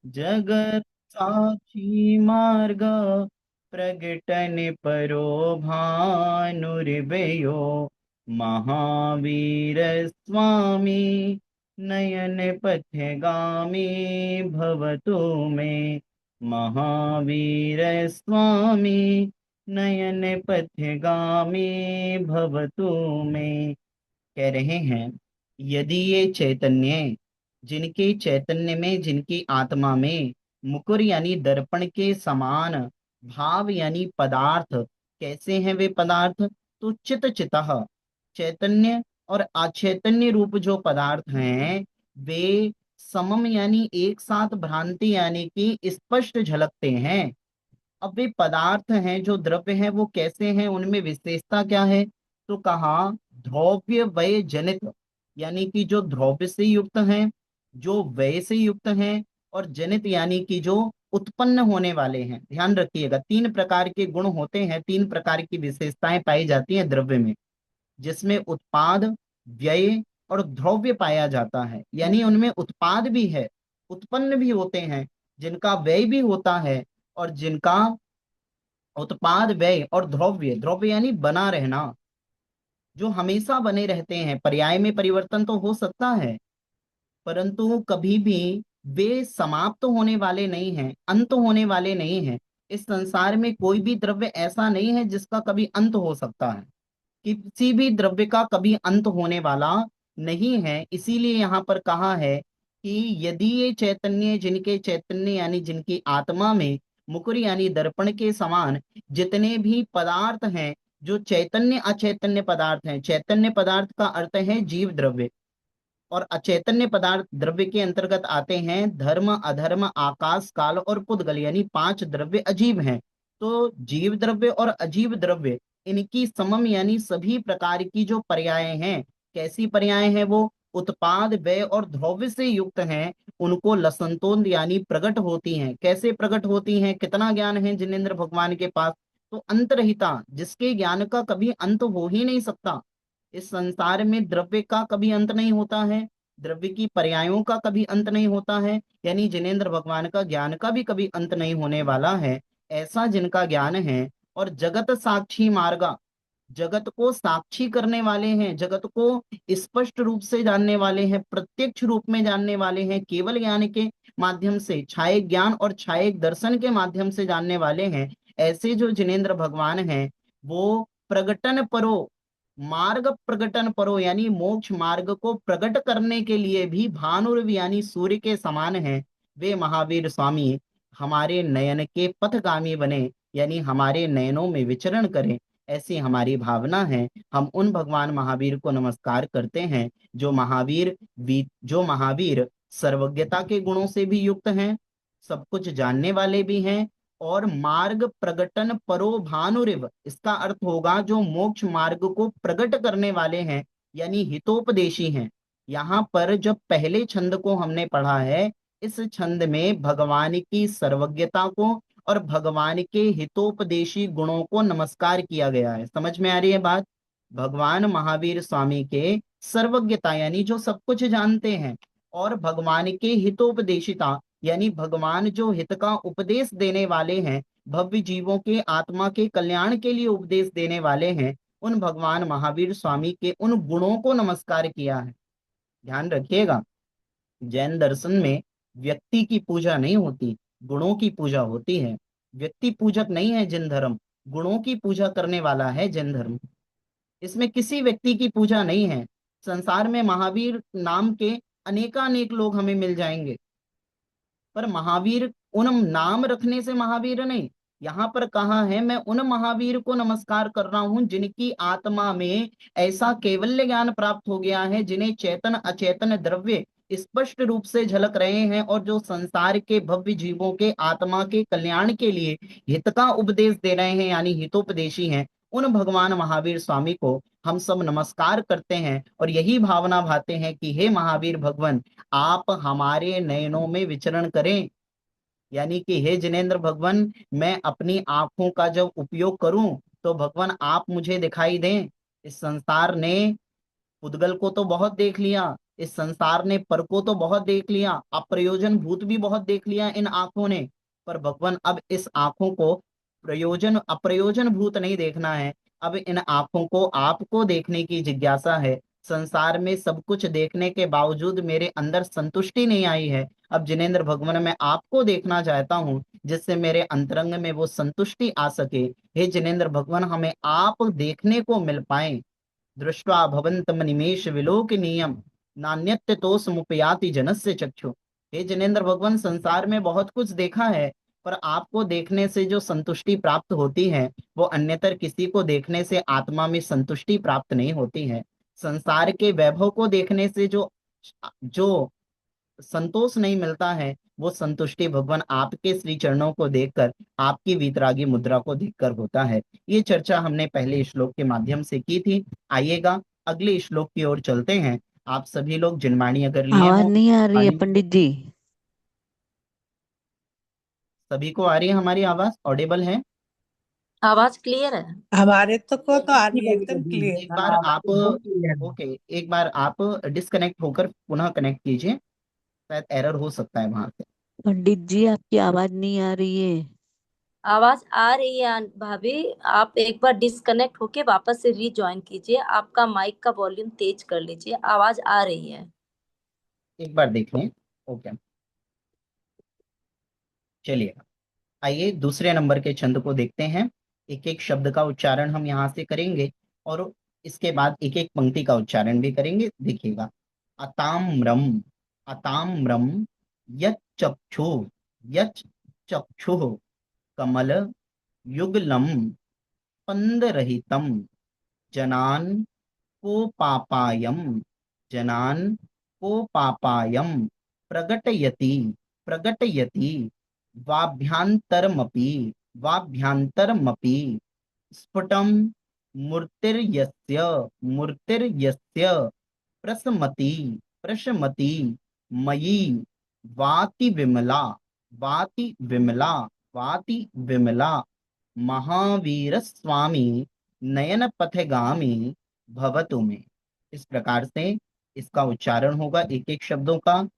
जगत साक्षी मार्ग प्रगटन परो भानुर्भयो महावीर स्वामी नयन पथगामी भवतु मे। महावीर स्वामी नयन पथगामी भवतु मे। कह रहे हैं, यदि ये चैतन्य, जिनके चैतन्य में, जिनकी आत्मा में मुकुर यानी दर्पण के समान भाव यानी पदार्थ, कैसे हैं वे पदार्थ? तो चित चितः, चैतन्य और अचैतन्य रूप जो पदार्थ हैं वे समम यानी एक साथ, भ्रांति यानी कि स्पष्ट झलकते हैं। अब वे पदार्थ हैं जो द्रव्य हैं वो कैसे हैं, उनमें विशेषता क्या है? तो कहा ध्रुव्य वय जनित, यानी कि जो ध्रुव्य से युक्त हैं, जो वय से युक्त हैं, और जनित यानी कि जो उत्पन्न होने वाले हैं। ध्यान रखिएगा, तीन प्रकार के गुण होते हैं, तीन प्रकार की विशेषताएं पाई जाती हैं द्रव्य में, जिसमें उत्पाद, व्यय और ध्रुव्य पाया जाता है। यानी उनमें उत्पाद भी है, उत्पन्न भी होते हैं, जिनका व्यय भी होता है, और जिनका उत्पाद, व्यय और ध्रुव्य, ध्रुव्य यानी बना रहना, जो हमेशा बने रहते हैं। पर्याय में परिवर्तन तो हो सकता है, परंतु कभी भी वे समाप्त होने वाले नहीं हैं, अंत होने वाले नहीं हैं। इस संसार में कोई भी द्रव्य ऐसा नहीं है जिसका कभी अंत हो सकता है, किसी भी द्रव्य का कभी अंत होने वाला नहीं है। इसीलिए यहाँ पर कहा है कि यदि ये चैतन्य, जिनके चैतन्य यानी जिनकी आत्मा में मुकुर यानी दर्पण के समान जितने भी पदार्थ हैं, जो चैतन्य अचैतन्य पदार्थ हैं, चैतन्य पदार्थ का अर्थ है जीव द्रव्य, और अचैतन्य पदार्थ द्रव्य के अंतर्गत आते हैं धर्म, अधर्म, आकाश, काल और पुद्गल, यानी पांच द्रव्य अजीब हैं। तो जीव द्रव्य और अजीव द्रव्य, इनकी समम यानी सभी प्रकार की जो पर्याय हैं, कैसी पर्याय हैं वो? उत्पाद, व्यय और ध्रुव से युक्त हैं। उनको लसंतोन यानी प्रकट होती हैं। कैसे प्रकट होती हैं? कितना ज्ञान है जिनेन्द्र भगवान के पास? तो अंतरहिता, जिसके ज्ञान का कभी अंत हो ही नहीं सकता। इस संसार में द्रव्य का कभी अंत नहीं होता है, द्रव्य की पर्यायों का कभी अंत नहीं होता है, यानी जिनेन्द्र भगवान का ज्ञान का भी कभी अंत नहीं होने वाला है। ऐसा जिनका ज्ञान है, और जगत साक्षी मार्ग, जगत को साक्षी करने वाले हैं, जगत को स्पष्ट रूप से जानने वाले हैं, प्रत्यक्ष रूप में जानने वाले हैं, केवल ज्ञान के माध्यम से, छाये ज्ञान और छाये दर्शन के माध्यम से जानने वाले हैं। ऐसे जो जिनेन्द्र भगवान हैं, वो प्रगटन परो, मार्ग प्रगटन परो यानी मोक्ष मार्ग को प्रकट करने के लिए भी भानुर यानी सूर्य के समान है। वे महावीर स्वामी हमारे नयन के पथगामी बने, यानी हमारे नयनों में विचरण करें, ऐसी हमारी भावना है। हम उन भगवान महावीर को नमस्कार करते हैं, जो महावीर सर्वज्ञता के गुणों से भी युक्त हैं, सब कुछ जानने वाले भी हैं, और मार्ग प्रगटन परो भानुरिव, इसका अर्थ होगा जो मोक्ष मार्ग को प्रकट करने वाले हैं, यानी हितोपदेशी हैं। यहाँ पर जब पहले छंद को हमने पढ़ा है, इस छंद में भगवान की सर्वज्ञता को और भगवान के हितोपदेशी गुणों को नमस्कार किया गया है। समझ में आ रही है बात? भगवान महावीर स्वामी के सर्वज्ञता यानी जो सब कुछ जानते हैं, और भगवान के हितोपदेशिता यानी भगवान जो हित का उपदेश देने वाले हैं, भव्य जीवों के आत्मा के कल्याण के लिए उपदेश देने वाले हैं, उन भगवान महावीर स्वामी के उन गुणों को नमस्कार किया है। ध्यान रखिएगा, जैन दर्शन में व्यक्ति की पूजा नहीं होती, गुणों की पूजा होती है। व्यक्ति पूजक नहीं है जैन धर्म, गुणों की पूजा करने वाला है जैन धर्म। इसमें किसी व्यक्ति की पूजा नहीं है। संसार में महावीर नाम के अनेकानेक लोग हमें मिल जाएंगे, पर महावीर उन नाम रखने से महावीर नहीं। यहाँ पर कहा है मैं उन महावीर को नमस्कार कर रहा हूं जिनकी आत्मा में ऐसा कैवल्य ज्ञान प्राप्त हो गया है, जिन्हें चेतन अचेतन द्रव्य स्पष्ट रूप से झलक रहे हैं, और जो संसार के भव्य जीवों के आत्मा के कल्याण के लिए हित का उपदेश दे रहे हैं, यानी हितोपदेशी हैं। उन भगवान महावीर स्वामी को हम सब नमस्कार करते हैं, और यही भावना भाते हैं कि हे महावीर भगवान, आप हमारे नयनों में विचरण करें। यानी कि हे जिनेन्द्र भगवान, मैं अपनी आंखों का जब उपयोग करूं तो भगवान आप मुझे दिखाई दें। इस संसार ने पुद्गल को तो बहुत देख लिया, इस संसार ने पर को तो बहुत देख लिया, अप्रयोजन भूत भी बहुत देख लिया इन आंखों ने, पर भगवान अब इस आंखों को प्रयोजन अप्रयोजन भूत नहीं देखना है। अब इन आंखों को आपको देखने की जिज्ञासा है। संसार में सब कुछ देखने के बावजूद मेरे अंदर संतुष्टि नहीं आई है। अब जिनेंद्र भगवान मैं आपको देखना चाहता हूँ, जिससे मेरे अंतरंग में वो संतुष्टि आ सके। हे जिनेंद्र भगवान, हमें आप देखने को मिल पाए। दृष्ट्वा भवन्तम निमेष विलोकनीयम नान्यत्य तोषमुपयाति जनस्य चक्षु। हे जिनेंद्र भगवान, संसार में बहुत कुछ देखा है, पर आपको देखने से जो संतुष्टि प्राप्त होती है, वो अन्यतर किसी को देखने से आत्मा में संतुष्टि प्राप्त नहीं होती है। संसार के वैभव को देखने से जो जो संतोष नहीं मिलता है, वो संतुष्टि भगवान आपके श्री चरणों को देखकर, आपकी वीतरागी मुद्रा को देखकर होता है। ये चर्चा हमने पहले श्लोक के माध्यम से की थी। आइएगा अगले श्लोक की ओर चलते हैं। आप सभी लोग जिनवाणी अगर लिए आवाज हो, नहीं आ रही है वाणी पंडित जी। सभी को आ रही है? हमारी आवाज ऑडिबल है? आवाज क्लियर है। हमारे को तो आ रही है एकदम क्लियर। एक बार आप ओके, एक बार आप डिस्कनेक्ट होकर पुनः कनेक्ट कीजिए, शायद एरर हो सकता है वहां से। पंडित जी आपकी आवाज नहीं आ रही है। आवाज आ रही है भाभी। आप एक बार डिस्कनेक्ट होके वापस से रीजॉइन कीजिए, आपका माइक का वॉल्यूम तेज कर लीजिए, आवाज आ रही है। एक बार देख लें। ओके, चलिए आइए दूसरे नंबर के छंद को देखते हैं। एक एक शब्द का उच्चारण हम यहाँ से करेंगे, और इसके बाद एक एक पंक्ति का उच्चारण भी करेंगे। देखिएगा, अताम्रम, अताम्रम, यच्चक्षु, यच्चक्षु, कमल युगलम, स्पंदरहितम, जनान कोपापायम, जनान कोपापायम, प्रगटयति, प्रगटयति, वाभ्यान्तरमपि, वाभ्यान्तरमपि, स्फुटं मूर्तिर्यस्य, मूर्तिर्यस्य, प्रशमति, प्रशमति, मयि, वाति विमला, वाति विमला, वाति विमला, महावीर स्वामी नयन पथगामी भवतु में। इस प्रकार से इसका उच्चारण होगा एक एक शब्दों का।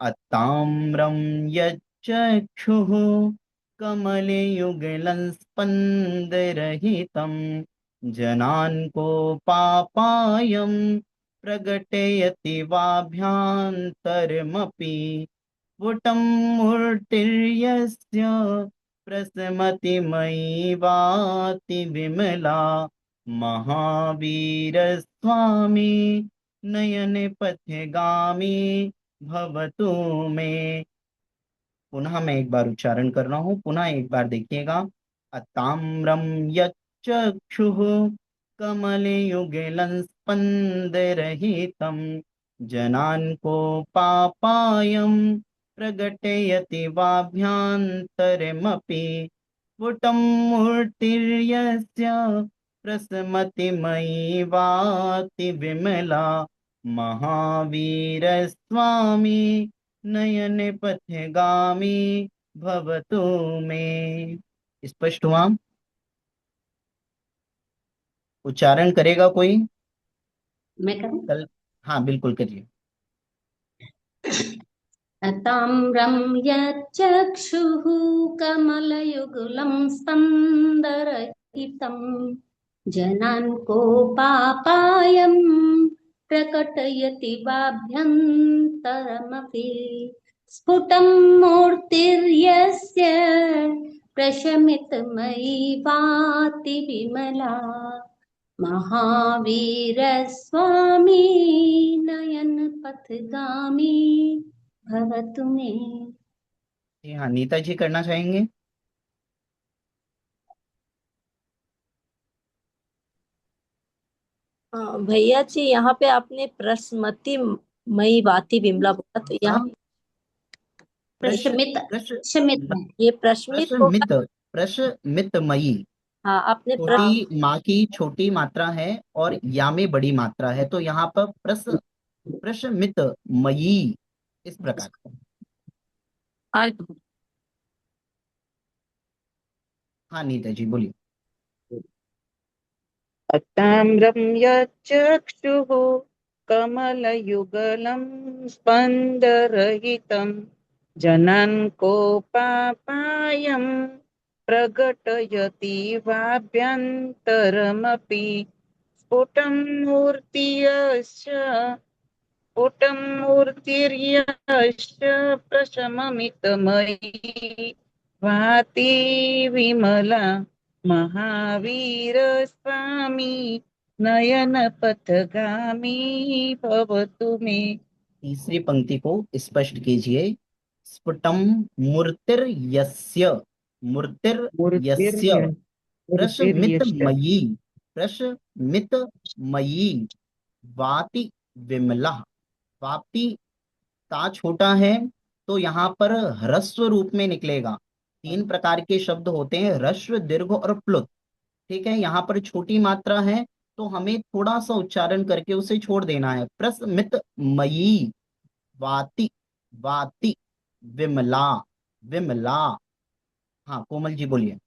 अताम्रम यच्चक्षुः कमलयुगलं स्पन्दरहितं जनान् प्रगटयति वाभ्यान्तरमपि स्फुटं मूर्तिर्यस्य प्रशमति मयि वाति विमला महावीरस्वामी नयन पथगामी भवतु मे। पुनः मैं एक बार उच्चारण कर रहा हूँ, पुनः एक बार देखिएगा। अताम्रम यच्चक्षुः कमलयुगलं स्पन्दरहितं जनान् प्रगटयति वाभ्यान्तरमपि स्फुटं मूर्तिर्यस्य प्रशमति मयि वाति विमला महावीरस्वामी नयन पथगामी भवतु में। स्पष्ट हुआ? उच्चारण करेगा कोई? मैं करूं? कल, हाँ बिल्कुल करिए। ताम्रं यच्चक्षुः कमलयुगलं स्पन्दरहितं जनान् कोपापायं प्रकटयति वाभ्यन्तरमपि स्फुटं मूर्तिर्यस्य प्रशमितमयि वाति विमला महावीरस्वामी नयन पथगामी भवतु मे। जी हाँ, नीता जी करना चाहेंगे? भैया जी, यहाँ पे आपने प्रसमति मई वाति विमला बोला, तो यहाँ हाँ, प्रश प्रशमित प्रश शमित है। ये प्रश्मित होगा। प्रशमित, प्रशमितमयी। हाँ, आपने छोटी माँ की छोटी मात्रा है और या में बड़ी मात्रा है, तो यहाँ पर प्रशमित मयी, इस प्रकार। हाँ नीता जी बोलिए। ताम्रं यच्चक्षुः कमलयुगलं स्पन्दरहितं जनान्कोपापायं प्रकटयति वाभ्यन्तरमपि स्फुटं मूर्तिर्यश्च प्रशममितमयी भाति विमला महावीरस्वामी नयन पथगामी भवतु मे। तीसरी पंक्ति को स्पष्ट कीजिए। स्फुटम मूर्तिर्यस्य, मूर्तिर्यस्य प्रशमितमयी, प्रशमितमयी वाति विमला। वापी ता छोटा है तो यहाँ पर ह्रस्व रूप में निकलेगा। 3 प्रकार के शब्द होते हैं, ह्रस्व, दीर्घ और प्लुत। ठीक है, यहाँ पर छोटी मात्रा है तो हमें थोड़ा सा उच्चारण करके उसे छोड़ देना है। प्रस्मितमयी वाति, वाति विमला, विमला। हाँ कोमल जी बोलिए।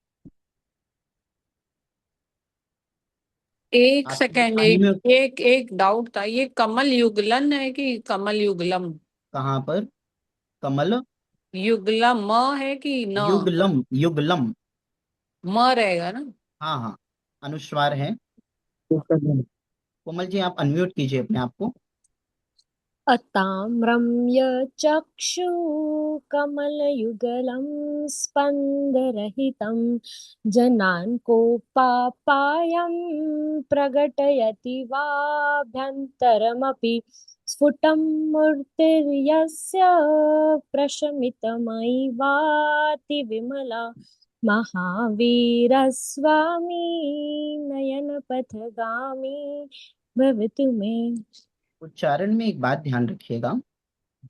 एक आप सेकेंड, unmute। एक डाउट था, ये कमल युगलन है कि कमल युगलम? कहाँ पर? कमल युगलम म है कि न? युगलम, युगलम। म रहेगा ना? हाँ हाँ, अनुस्वार है। कोमल जी आप अनम्यूट कीजिए अपने आप को। अताम्रं यचक्षुकमलयुगलं स्पन्दरहितं जनान् कोपापायं प्रकटयति वाभ्यन्तरमपि स्फुटं मूर्तिर्यस्य प्रशमितमयी वाति विमला महावीरस्वामी नयनपथगामी भवतु मे। उच्चारण में एक बात ध्यान रखिएगा,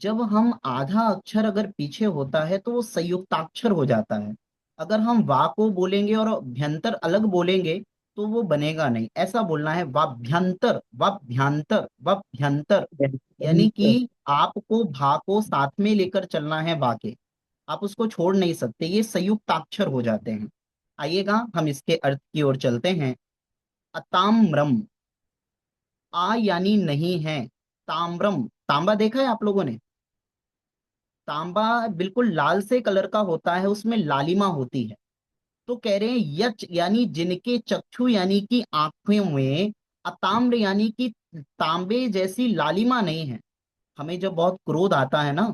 जब हम आधा अक्षर अगर पीछे होता है तो वो संयुक्ताक्षर हो जाता है। अगर हम वा को बोलेंगे और अभ्यंतर अलग बोलेंगे तो वो बनेगा नहीं। ऐसा बोलना है वाभ्यंतर, वाभ्यंतर, वाभ्यंतर। यानी कि आपको भा को साथ में लेकर चलना है, बा के आप उसको छोड़ नहीं सकते, ये संयुक्ताक्षर हो जाते हैं। आइएगा हम इसके अर्थ की ओर चलते हैं। अताम्रम, आ यानी नहीं है, ताम्रम, तांबा देखा है आप लोगों ने? तांबा बिल्कुल लाल से कलर का होता है, उसमें लालिमा होती है। तो कह रहे हैं यच यानी जिनके चक्षु यानी कि आंखों में, अताम्र यानी कि तांबे जैसी लालिमा नहीं है। हमें जब बहुत क्रोध आता है ना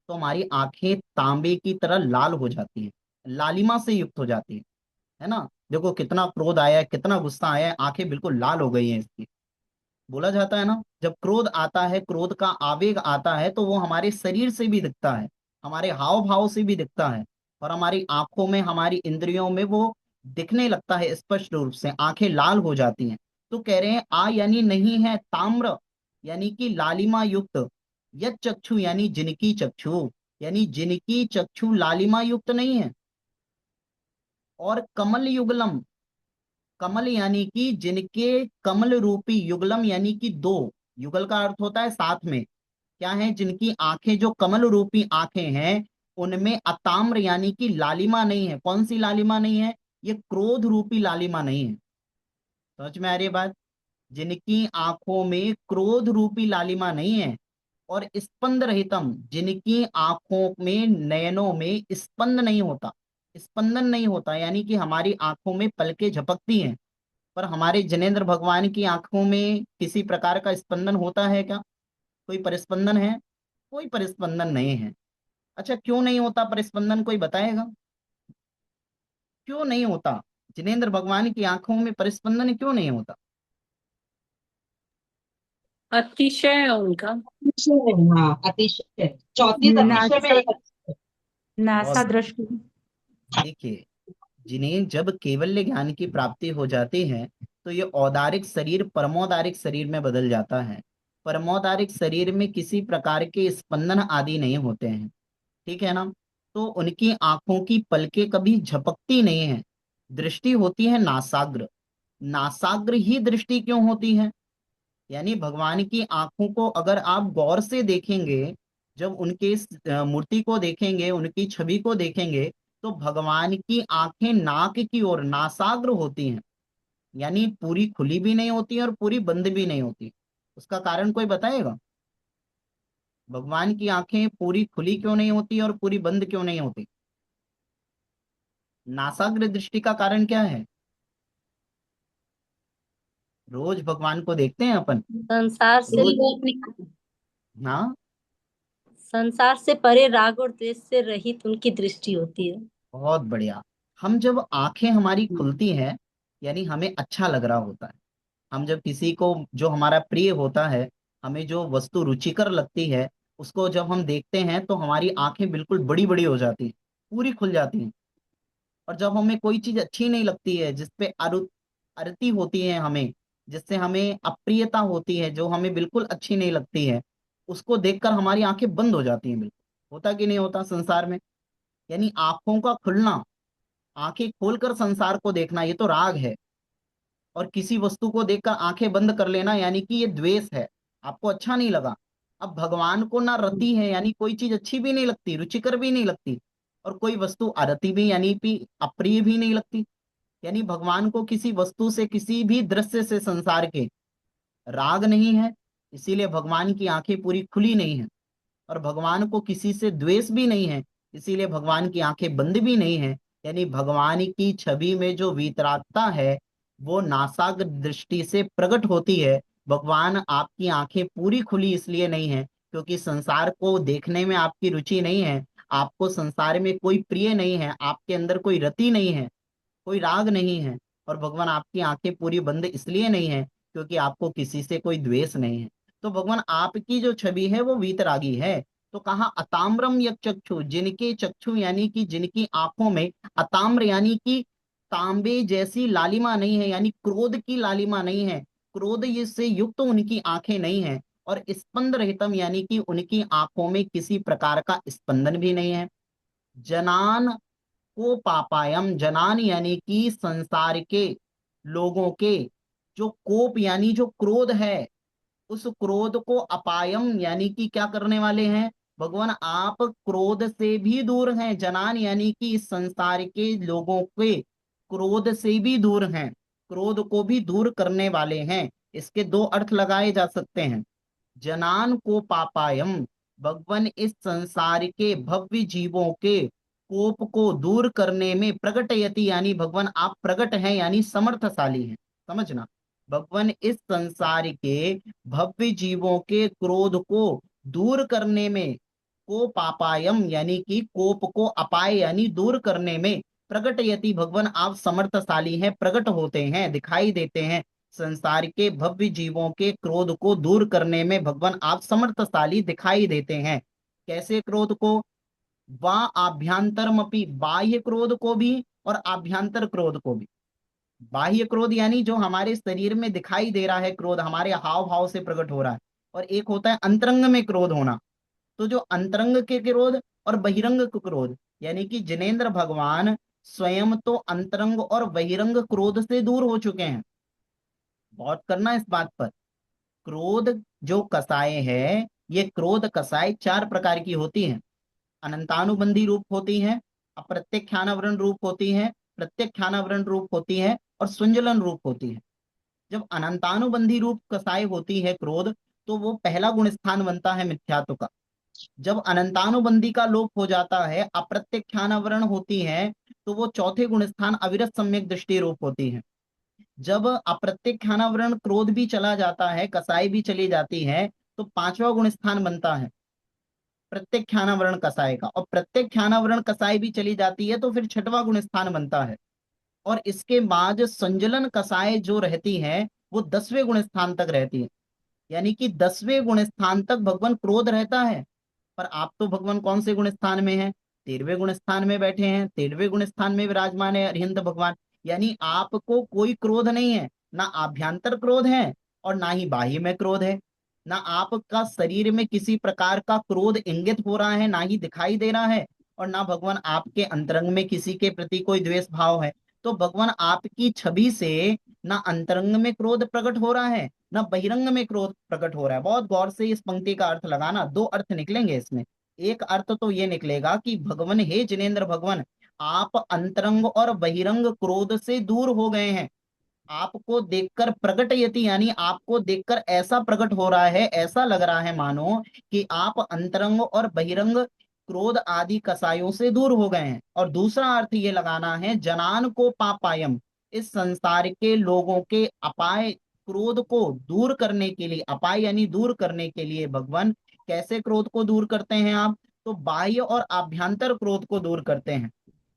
तो हमारी आंखें तांबे की तरह लाल हो जाती हैं, लालिमा से युक्त हो जाती है ना? देखो कितना क्रोध आया है, कितना गुस्सा आया है, आंखें बिल्कुल लाल हो गई हैं इसकी। बोला जाता है ना, जब क्रोध आता है, क्रोध का आवेग आता है तो वो हमारे शरीर से भी दिखता है, हमारे हाव भाव से भी दिखता है, और हमारी आंखों में, हमारी इंद्रियों में वो दिखने लगता है स्पष्ट रूप से, आंखें लाल हो जाती हैं। तो कह रहे हैं आ यानी नहीं है, ताम्र यानी कि लालिमा युक्त, यत चक्षु यानी जिनकी चक्षु, यानी जिनकी चक्षु लालिमा युक्त नहीं है, और कमल युगलम, कमल यानी कि जिनके कमल रूपी, युगलम यानी कि दो, युगल का अर्थ होता है साथ में, क्या है, जिनकी आंखें जो कमल रूपी आंखें हैं उनमें अताम्र यानी कि लालिमा नहीं है। कौन सी लालिमा नहीं है? ये क्रोध रूपी लालिमा नहीं है। समझ में आ रही है बात? जिनकी आंखों में क्रोध रूपी लालिमा नहीं है, और स्पंद रहितम, जिनकी आंखों में, नयनों में स्पंद नहीं होता, स्पंदन नहीं होता, यानी कि हमारी आंखों में पलकें झपकती हैं, पर हमारे जनेंद्र भगवान की आंखों में किसी प्रकार का स्पंदन होता है क्या? कोई परिस्पंदन है? कोई परिस्पंदन नहीं है। अच्छा क्यों नहीं होता परिस्पंदन, कोई बताएगा? क्यों नहीं होता जिनेंद्र भगवान की आंखों में परिस्पंदन क्यों नहीं होता? अतिशय है उनका। हाँ अतिशय, 34 अतिशय में एक अतिशय। नासा दृष्टि। देखिए, जिन्हें जब केवल्य ज्ञान की प्राप्ति हो जाती है तो ये औदारिक शरीर परमौदारिक शरीर में बदल जाता है। परमौदारिक शरीर में किसी प्रकार के स्पंदन आदि नहीं होते हैं, ठीक है ना? तो उनकी आंखों की पलकें कभी झपकती नहीं है, दृष्टि होती है नासाग्र। नासाग्र ही दृष्टि क्यों होती है? यानी भगवान की आंखों को अगर आप गौर से देखेंगे, जब उनके इस मूर्ति को देखेंगे, उनकी छवि को देखेंगे, तो भगवान की आंखें नाक की ओर नासाग्र होती हैं, यानी पूरी खुली भी नहीं होती और पूरी बंद भी नहीं होती। उसका कारण कोई बताएगा? भगवान की आंखें पूरी खुली क्यों नहीं होती और पूरी बंद क्यों नहीं होती? नासाग्र दृष्टि का कारण क्या है? रोज भगवान को देखते हैं अपन। संसार से रोज। वो अपनी हाँ। संसार से परे राग और द्वेष से रहित उनकी दृष्टि होती है। बहुत बढ़िया। हम जब आंखें हमारी खुलती हैं, यानी हमें अच्छा लग रहा होता है। हम जब किसी को जो हमारा प्रिय होता है, हमें जो वस्तु रुचिकर लगती है, उसको जब हम देखते हैं तो हमारी आंखें बिल्कुल बड़ी बड़ी हो जाती हैं, पूरी खुल जाती हैं। और जब हमें कोई चीज अच्छी नहीं लगती है, जिसपे अरुति होती है हमें, जिससे हमें अप्रियता होती है, जो हमें बिल्कुल अच्छी नहीं लगती है, उसको देखकर हमारी आंखें बंद हो जाती हैं बिल्कुल। होता कि नहीं होता संसार में? यानी आंखों का खुलना, आंखें खोलकर संसार को देखना, ये तो राग है। और किसी वस्तु को देखकर आंखें बंद कर लेना, यानी कि ये द्वेष है। आपको अच्छा नहीं लगा। अब भगवान को ना रति है, यानी कोई चीज अच्छी भी नहीं लगती, रुचिकर भी नहीं लगती, और कोई वस्तु अरति भी यानी कि अप्रिय भी नहीं लगती। यानी भगवान को किसी वस्तु से, किसी भी दृश्य से संसार के राग नहीं है, इसीलिए भगवान की आंखें पूरी खुली नहीं है। और भगवान को किसी से द्वेष भी नहीं है, इसीलिए भगवान की आंखें बंद भी नहीं है। यानी भगवान की छवि में जो वीतरागता है, वो नासाग्र दृष्टि से प्रकट होती है। भगवान, आपकी आंखें पूरी खुली इसलिए नहीं है क्योंकि संसार को देखने में आपकी रुचि नहीं है, आपको संसार में कोई प्रिय नहीं है, आपके अंदर कोई रति नहीं है, कोई राग नहीं है। और भगवान, आपकी आंखें पूरी बंद इसलिए नहीं है क्योंकि आपको किसी से कोई द्वेष नहीं है। तो भगवान, आपकी जो छवि है वो वीतरागी है। तो कहा अताम्रम यक चक्षु, जिनके चक्षु यानी कि जिनकी आंखों में अताम्र यानी कि तांबे जैसी लालिमा नहीं है, यानी क्रोध की लालिमा नहीं है, क्रोध ये से युक्त उनकी आंखें नहीं है। और स्पंद रहितम यानी कि उनकी आंखों में किसी प्रकार का स्पंदन भी नहीं है। जनान को पापायम, जनान यानी कि संसार के लोगों के जो कोप यानी जो क्रोध है, उस क्रोध को अपायम यानी कि क्या करने वाले हैं? भगवान, आप क्रोध से भी दूर हैं। जनान यानी कि इस संसार के लोगों के क्रोध से भी दूर हैं, क्रोध को भी दूर करने वाले हैं। इसके दो अर्थ लगाए जा सकते हैं। जनान को पापायम, भगवान इस संसार के भव्य जीवों के कोप को दूर करने में प्रगटयति, यानी भगवान आप प्रगट हैं, यानी समर्थशाली हैं। समझना, भगवान इस संसार के भव्य जीवों के क्रोध को दूर करने में, को पापायम यानी कि कोप को अपाय यानी दूर करने में, प्रगटयति भगवान आप समर्थशाली हैं, प्रकट होते हैं, दिखाई देते हैं। संसार के भव्य जीवों के क्रोध को दूर करने में भगवान आप समर्थशाली दिखाई देते हैं। कैसे क्रोध को? वा आभ्यंतरमपि, बाह्य क्रोध को भी और आभ्यंतर क्रोध को भी। बाह्य क्रोध यानी जो हमारे शरीर में दिखाई दे रहा है, क्रोध हमारे हाव भाव से प्रकट हो रहा है। और एक होता है अंतरंग में क्रोध होना। तो जो अंतरंग के क्रोध और बहिरंग के क्रोध, यानी कि जिनेंद्र भगवान स्वयं तो अंतरंग और बहिरंग क्रोध से दूर हो चुके हैं। बहुत करना इस बात पर। क्रोध जो कसाय है, ये क्रोध कसाय चार प्रकार की होती हैं। अनंतानुबंधी रूप होती है, अप्रत्यक्षानावरण रूप होती है, प्रत्यक्षानावरण रूप होती है, और स्वंजलन रूप होती है। जब अनंतानुबंधी रूप कसाय होती है क्रोध, तो वो पहला गुण स्थान बनता है मिथ्यात्व का। जब अनंतानुबंधी का लोप हो जाता है, अप्रत्यक्षानावरण होती है, तो वो चौथे गुण स्थान अविरत सम्यक दृष्टि रूप होती है। जब अप्रत्यक्षानावरण क्रोध भी चला जाता है, कसाई भी चली जाती है, तो पांचवा गुण स्थान बनता है प्रत्यक्षानावरण कसाय का। और प्रत्यक्षानावरण कसाय भी चली जाती है तो फिर छठवां गुण स्थान बनता है। और इसके बाद संजलन कसाय जो रहती है, वो 10वें गुण स्थान तक रहती है। यानी कि 10वें गुण स्थान तक भगवान क्रोध रहता है। पर आप तो भगवान कौन से गुण स्थान में हैं? 13वें गुण स्थान में बैठे हैं, 13वें गुण स्थान में विराजमान है अरिहंत भगवान। यानी आपको कोई क्रोध नहीं है, ना आभ्यंतर क्रोध है और ना ही बाह्य में क्रोध है। ना आपका शरीर में किसी प्रकार का क्रोध इंगित हो रहा है, ना ही दिखाई दे रहा है, और ना भगवान आपके अंतरंग में किसी के प्रति कोई द्वेष भाव है। तो भगवान आपकी छवि से ना अंतरंग में क्रोध प्रकट हो रहा है, ना बहिरंग में क्रोध प्रकट हो रहा है। बहुत गौर से इस पंक्ति का अर्थ लगाना, दो अर्थ निकलेंगे इसमें। एक अर्थ तो ये निकलेगा कि भगवान, हे जिनेन्द्र भगवान, आप अंतरंग और बहिरंग क्रोध से दूर हो गए हैं। आपको देखकर प्रकटयति, यानी आपको देखकर ऐसा प्रकट हो रहा है, ऐसा लग रहा है मानो कि आप अंतरंग और बहिरंग क्रोध आदि कसायों से दूर हो गए हैं। और दूसरा अर्थ ये लगाना है, जनान को पापायम, इस संसार के लोगों के अपाय क्रोध को दूर करने के लिए, अपाय यानी दूर करने के लिए भगवान कैसे क्रोध को दूर करते हैं आप, तो बाह्य और आभ्यंतर क्रोध को दूर करते हैं।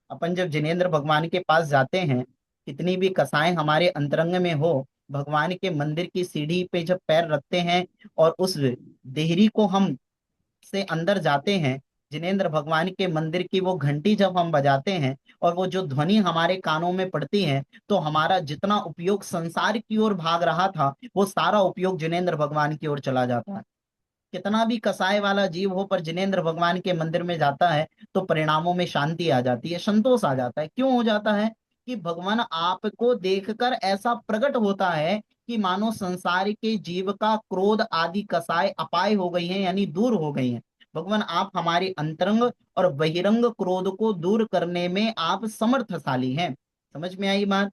अपन जब जिनेंद्र भगवान के पास जाते हैं, कितनी भी कसाएं हमारे अंतरंग में हो, भगवान के मंदिर की सीढ़ी पे जब पैर रखते हैं और उस देहरी को हम से अंदर जाते हैं, जिनेंद्र भगवान के मंदिर की वो घंटी जब हम बजाते हैं और वो जो ध्वनि हमारे कानों में पड़ती है, तो हमारा जितना उपयोग संसार की ओर भाग रहा था, वो सारा उपयोग जिनेंद्र भगवान की ओर चला जाता है। कितना भी कसाय वाला जीव हो, पर जिनेंद्र भगवान के मंदिर में जाता है तो परिणामों में शांति आ जाती है, संतोष आ जाता है। क्यों हो जाता है? कि भगवान आपको देखकर ऐसा प्रकट होता है कि मानो संसार के जीव का क्रोध आदि कसाय अपाय हो गई हैं, यानी दूर हो गई हैं। भगवान आप हमारे अंतरंग और बहिरंग क्रोध को दूर करने में आप समर्थशाली हैं। समझ में आई बात?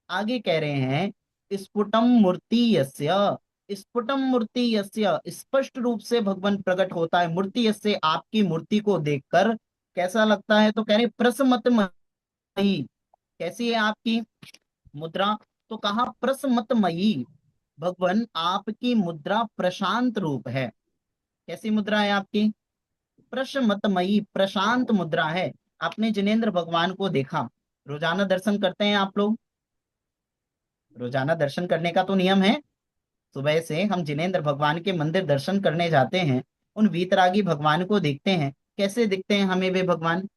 आगे कह रहे हैं, स्फुटम मूर्ति यस्य, स्फुटम मूर्ति यस्य, स्पष्ट रूप से भगवान प्रकट होता है मूर्ति यस्य, आपकी मूर्ति को देखकर कैसा लगता है, तो कह रहे प्रसमतमयी। कैसी है आपकी मुद्रा? तो कहा प्रसमतमयी, भगवान आपकी मुद्रा प्रशांत रूप है। कैसी मुद्रा है आपकी? प्रशमतमयी, प्रशांत मुद्रा है। आपने जिनेंद्र भगवान को देखा, रोजाना दर्शन करते हैं आप लोग? रोजाना दर्शन करने का तो नियम है। सुबह से हम जिनेंद्र भगवान के मंदिर दर्शन करने जाते हैं, उन वीतरागी भगवान को देखते हैं। कैसे दिखते हैं हमें वे भगवान?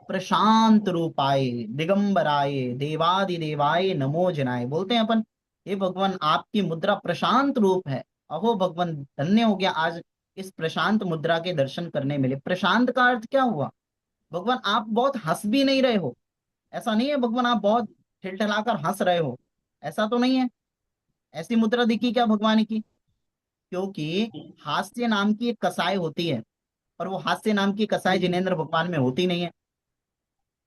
प्रशांत रूपाय दिगंबराय देवादिदेवाय नमो जनाय, बोलते हैं अपन। हे भगवान आपकी मुद्रा प्रशांत रूप है। अहो भगवान, धन्य हो गया आज इस प्रशांत मुद्रा के दर्शन करने मिले। प्रशांत का अर्थ क्या हुआ? भगवान आप बहुत हंस भी नहीं रहे हो, ऐसा नहीं है भगवान आप बहुत ठिलठिलाकर हंस रहे हो, ऐसा तो नहीं है। ऐसी मुद्रा दिखी क्या भगवान की? क्योंकि हास्य नाम की एक कसाय होती है, और वो हास्य नाम की कसाय जिनेंद्र भगवान में होती नहीं है।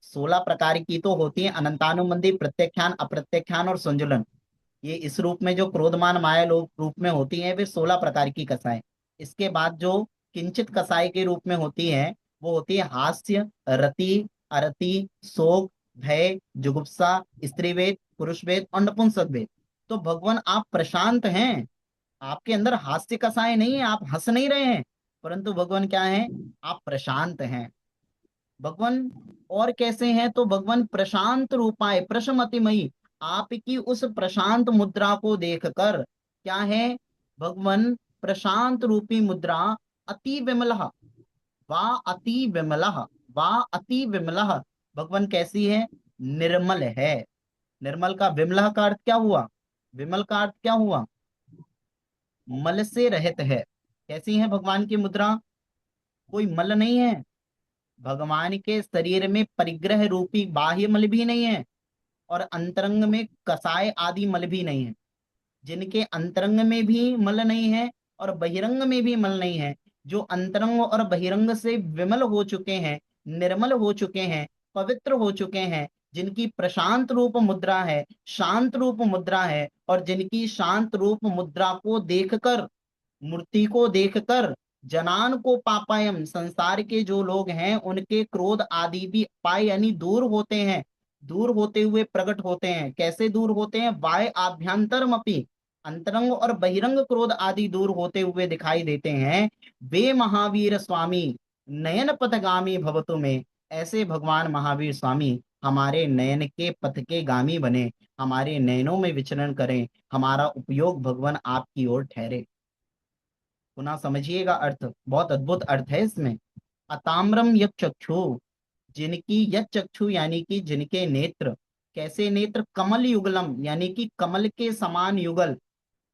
16 प्रकार की तो होती है, अनंतानुबंधी, प्रत्याख्यान, अप्रत्याख्यान और संजुलन। ये इस रूप में जो क्रोधमान माया लोग रूप में होती है, वे 16 प्रकार की कसाय। इसके बाद जो किंचित कसाय के रूप में होती है, वो होती है हास्य, रति, अरति, शोक, भय, जुगुप्सा, स्त्रीवेद, पुरुषवेद और नपुंसक वेद। तो भगवान आप प्रशांत हैं, आपके अंदर हास्य कसाय नहीं है, आप हंस नहीं रहे हैं, परंतु भगवान क्या है? आप प्रशांत हैं भगवान। और कैसे हैं? तो भगवान प्रशांत रूपाय प्रशमतिमयी, आपकी उस प्रशांत मुद्रा को देखकर क्या है भगवान? प्रशांत रूपी मुद्रा अति विमलः, वा अति विमलः, वा अति विमलः, भगवान कैसी है? निर्मल है। निर्मल का विमलः का अर्थ क्या हुआ? विमल का अर्थ क्या हुआ? मल से रहित है। कैसी है भगवान की मुद्रा? कोई मल नहीं है। भगवान के शरीर में परिग्रह रूपी बाह्य मल भी नहीं है, और अंतरंग में कसाय आदि मल भी नहीं है। जिनके अंतरंग में भी मल नहीं है और बहिरंग में भी मल नहीं है, जो अंतरंग और बहिरंग से विमल हो चुके हैं, निर्मल हो चुके हैं, पवित्र हो चुके हैं, जिनकी प्रशांत रूप मुद्रा है, शांत रूप मुद्रा है, और जिनकी शांत रूप मुद्रा को देखकर, मूर्ति को देखकर, जनान को पापायम, संसार के जो लोग हैं उनके क्रोध आदि भी पाए यानी दूर होते हैं, दूर होते हुए प्रकट होते हैं। कैसे दूर होते हैं? वाय आभ्यंतरम अपि, अंतरंग और बहिरंग क्रोध आदि दूर होते हुए दिखाई देते हैं। वे महावीर स्वामी नयन पथगामी भवतु में, ऐसे भगवान महावीर स्वामी हमारे नयन के पथ के गामी बने, हमारे नयनों में विचरण करें, हमारा उपयोग भगवान आपकी ओर ठहरे। पुनः समझिएगा अर्थ, बहुत अद्भुत अर्थ है इसमें। अताम्रम यत् चक्षु, जिनकी यत् चक्षु यानी कि जिनके नेत्र। कैसे नेत्र? कमल युगलम, यानी कि कमल के समान युगल।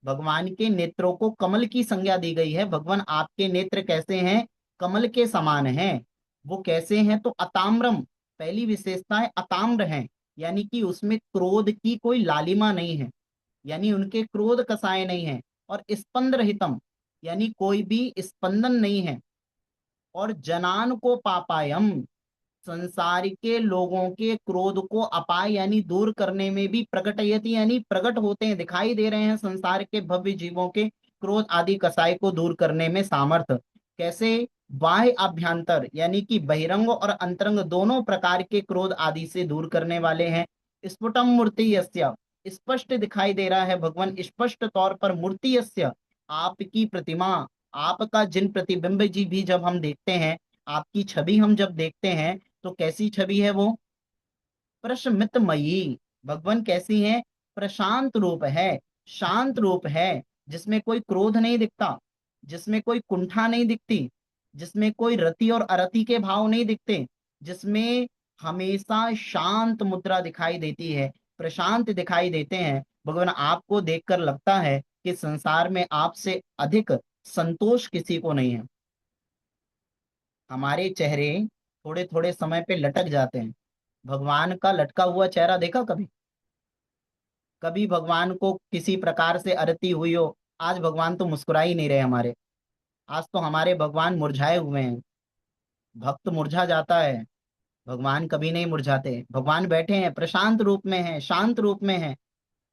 भगवान के नेत्रों को कमल की संज्ञा दी गई है। भगवान आपके नेत्र कैसे हैं? कमल के समान हैं। वो कैसे हैं? तो अताम्रम, पहली विशेषता है अताम्र है, यानी कि उसमें क्रोध की कोई लालिमा नहीं है, यानी उनके क्रोध कसाय नहीं है। और स्पंद रहितम, यानी कोई भी स्पंदन नहीं है। और जनान को पापायम, संसार के लोगों के क्रोध को अपाय यानी दूर करने में भी प्रकटयति यानी प्रकट होते हैं, दिखाई दे रहे हैं संसार के भव्य जीवों के क्रोध आदि कसाय को दूर करने में सामर्थ। कैसे? बाह्य अभ्यंतर यानी कि बहिरंग और अंतरंग दोनों प्रकार के क्रोध आदि से दूर करने वाले हैं। स्फुटम मूर्ति यस्य, स्पष्ट दिखाई दे रहा है भगवान, स्पष्ट तौर पर मूर्ति यस्य, आपकी प्रतिमा, आपका जिन प्रतिबिंब जी भी जब हम देखते हैं, आपकी छवि हम जब देखते हैं तो कैसी छवि है वो? प्रशमितमयी। भगवान कैसी है? प्रशांत रूप है, शांत रूप है, जिसमें कोई क्रोध नहीं दिखता, जिसमें कोई कुंठा नहीं दिखती, जिसमें कोई रति और अरति के भाव नहीं दिखते, जिसमें हमेशा शांत मुद्रा दिखाई देती है, प्रशांत दिखाई देते हैं। भगवान आपको देखकर लगता है कि संसार में आपसे अधिक संतोष किसी को नहीं है। हमारे चेहरे थोड़े थोड़े समय पे लटक जाते हैं, भगवान का लटका हुआ चेहरा देखा कभी? कभी भगवान को किसी प्रकार से अरती हुई हो? आज भगवान तो मुस्कुरा ही नहीं रहे हमारे, आज तो हमारे भगवान मुरझाए हुए हैं। भक्त मुरझा जाता है, भगवान कभी नहीं मुरझाते। भगवान बैठे हैं, प्रशांत रूप में हैं, शांत रूप में हैं।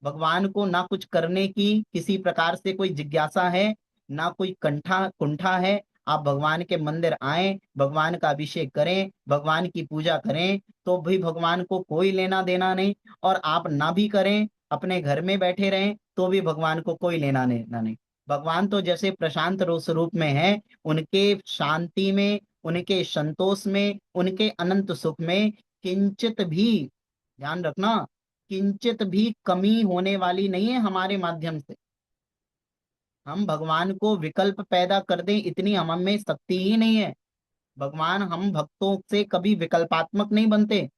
भगवान को ना कुछ करने की किसी प्रकार से कोई जिज्ञासा है, ना कोई कंठा कुंठा है। आप भगवान के मंदिर आए, भगवान का अभिषेक करें, भगवान की पूजा करें, तो भी भगवान को कोई लेना देना नहीं। और आप ना भी करें, अपने घर में बैठे रहें, तो भी भगवान को कोई लेना देना नहीं। भगवान तो जैसे प्रशांत स्वरूप में है, उनके शांति में, उनके संतोष में, उनके अनंत सुख में किंचित भी, ध्यान रखना, किंचित भी कमी होने वाली नहीं है हमारे माध्यम से। हम भगवान को विकल्प पैदा कर दें इतनी हम में शक्ति ही नहीं है। भगवान हम भक्तों से कभी विकल्पात्मक नहीं बनते,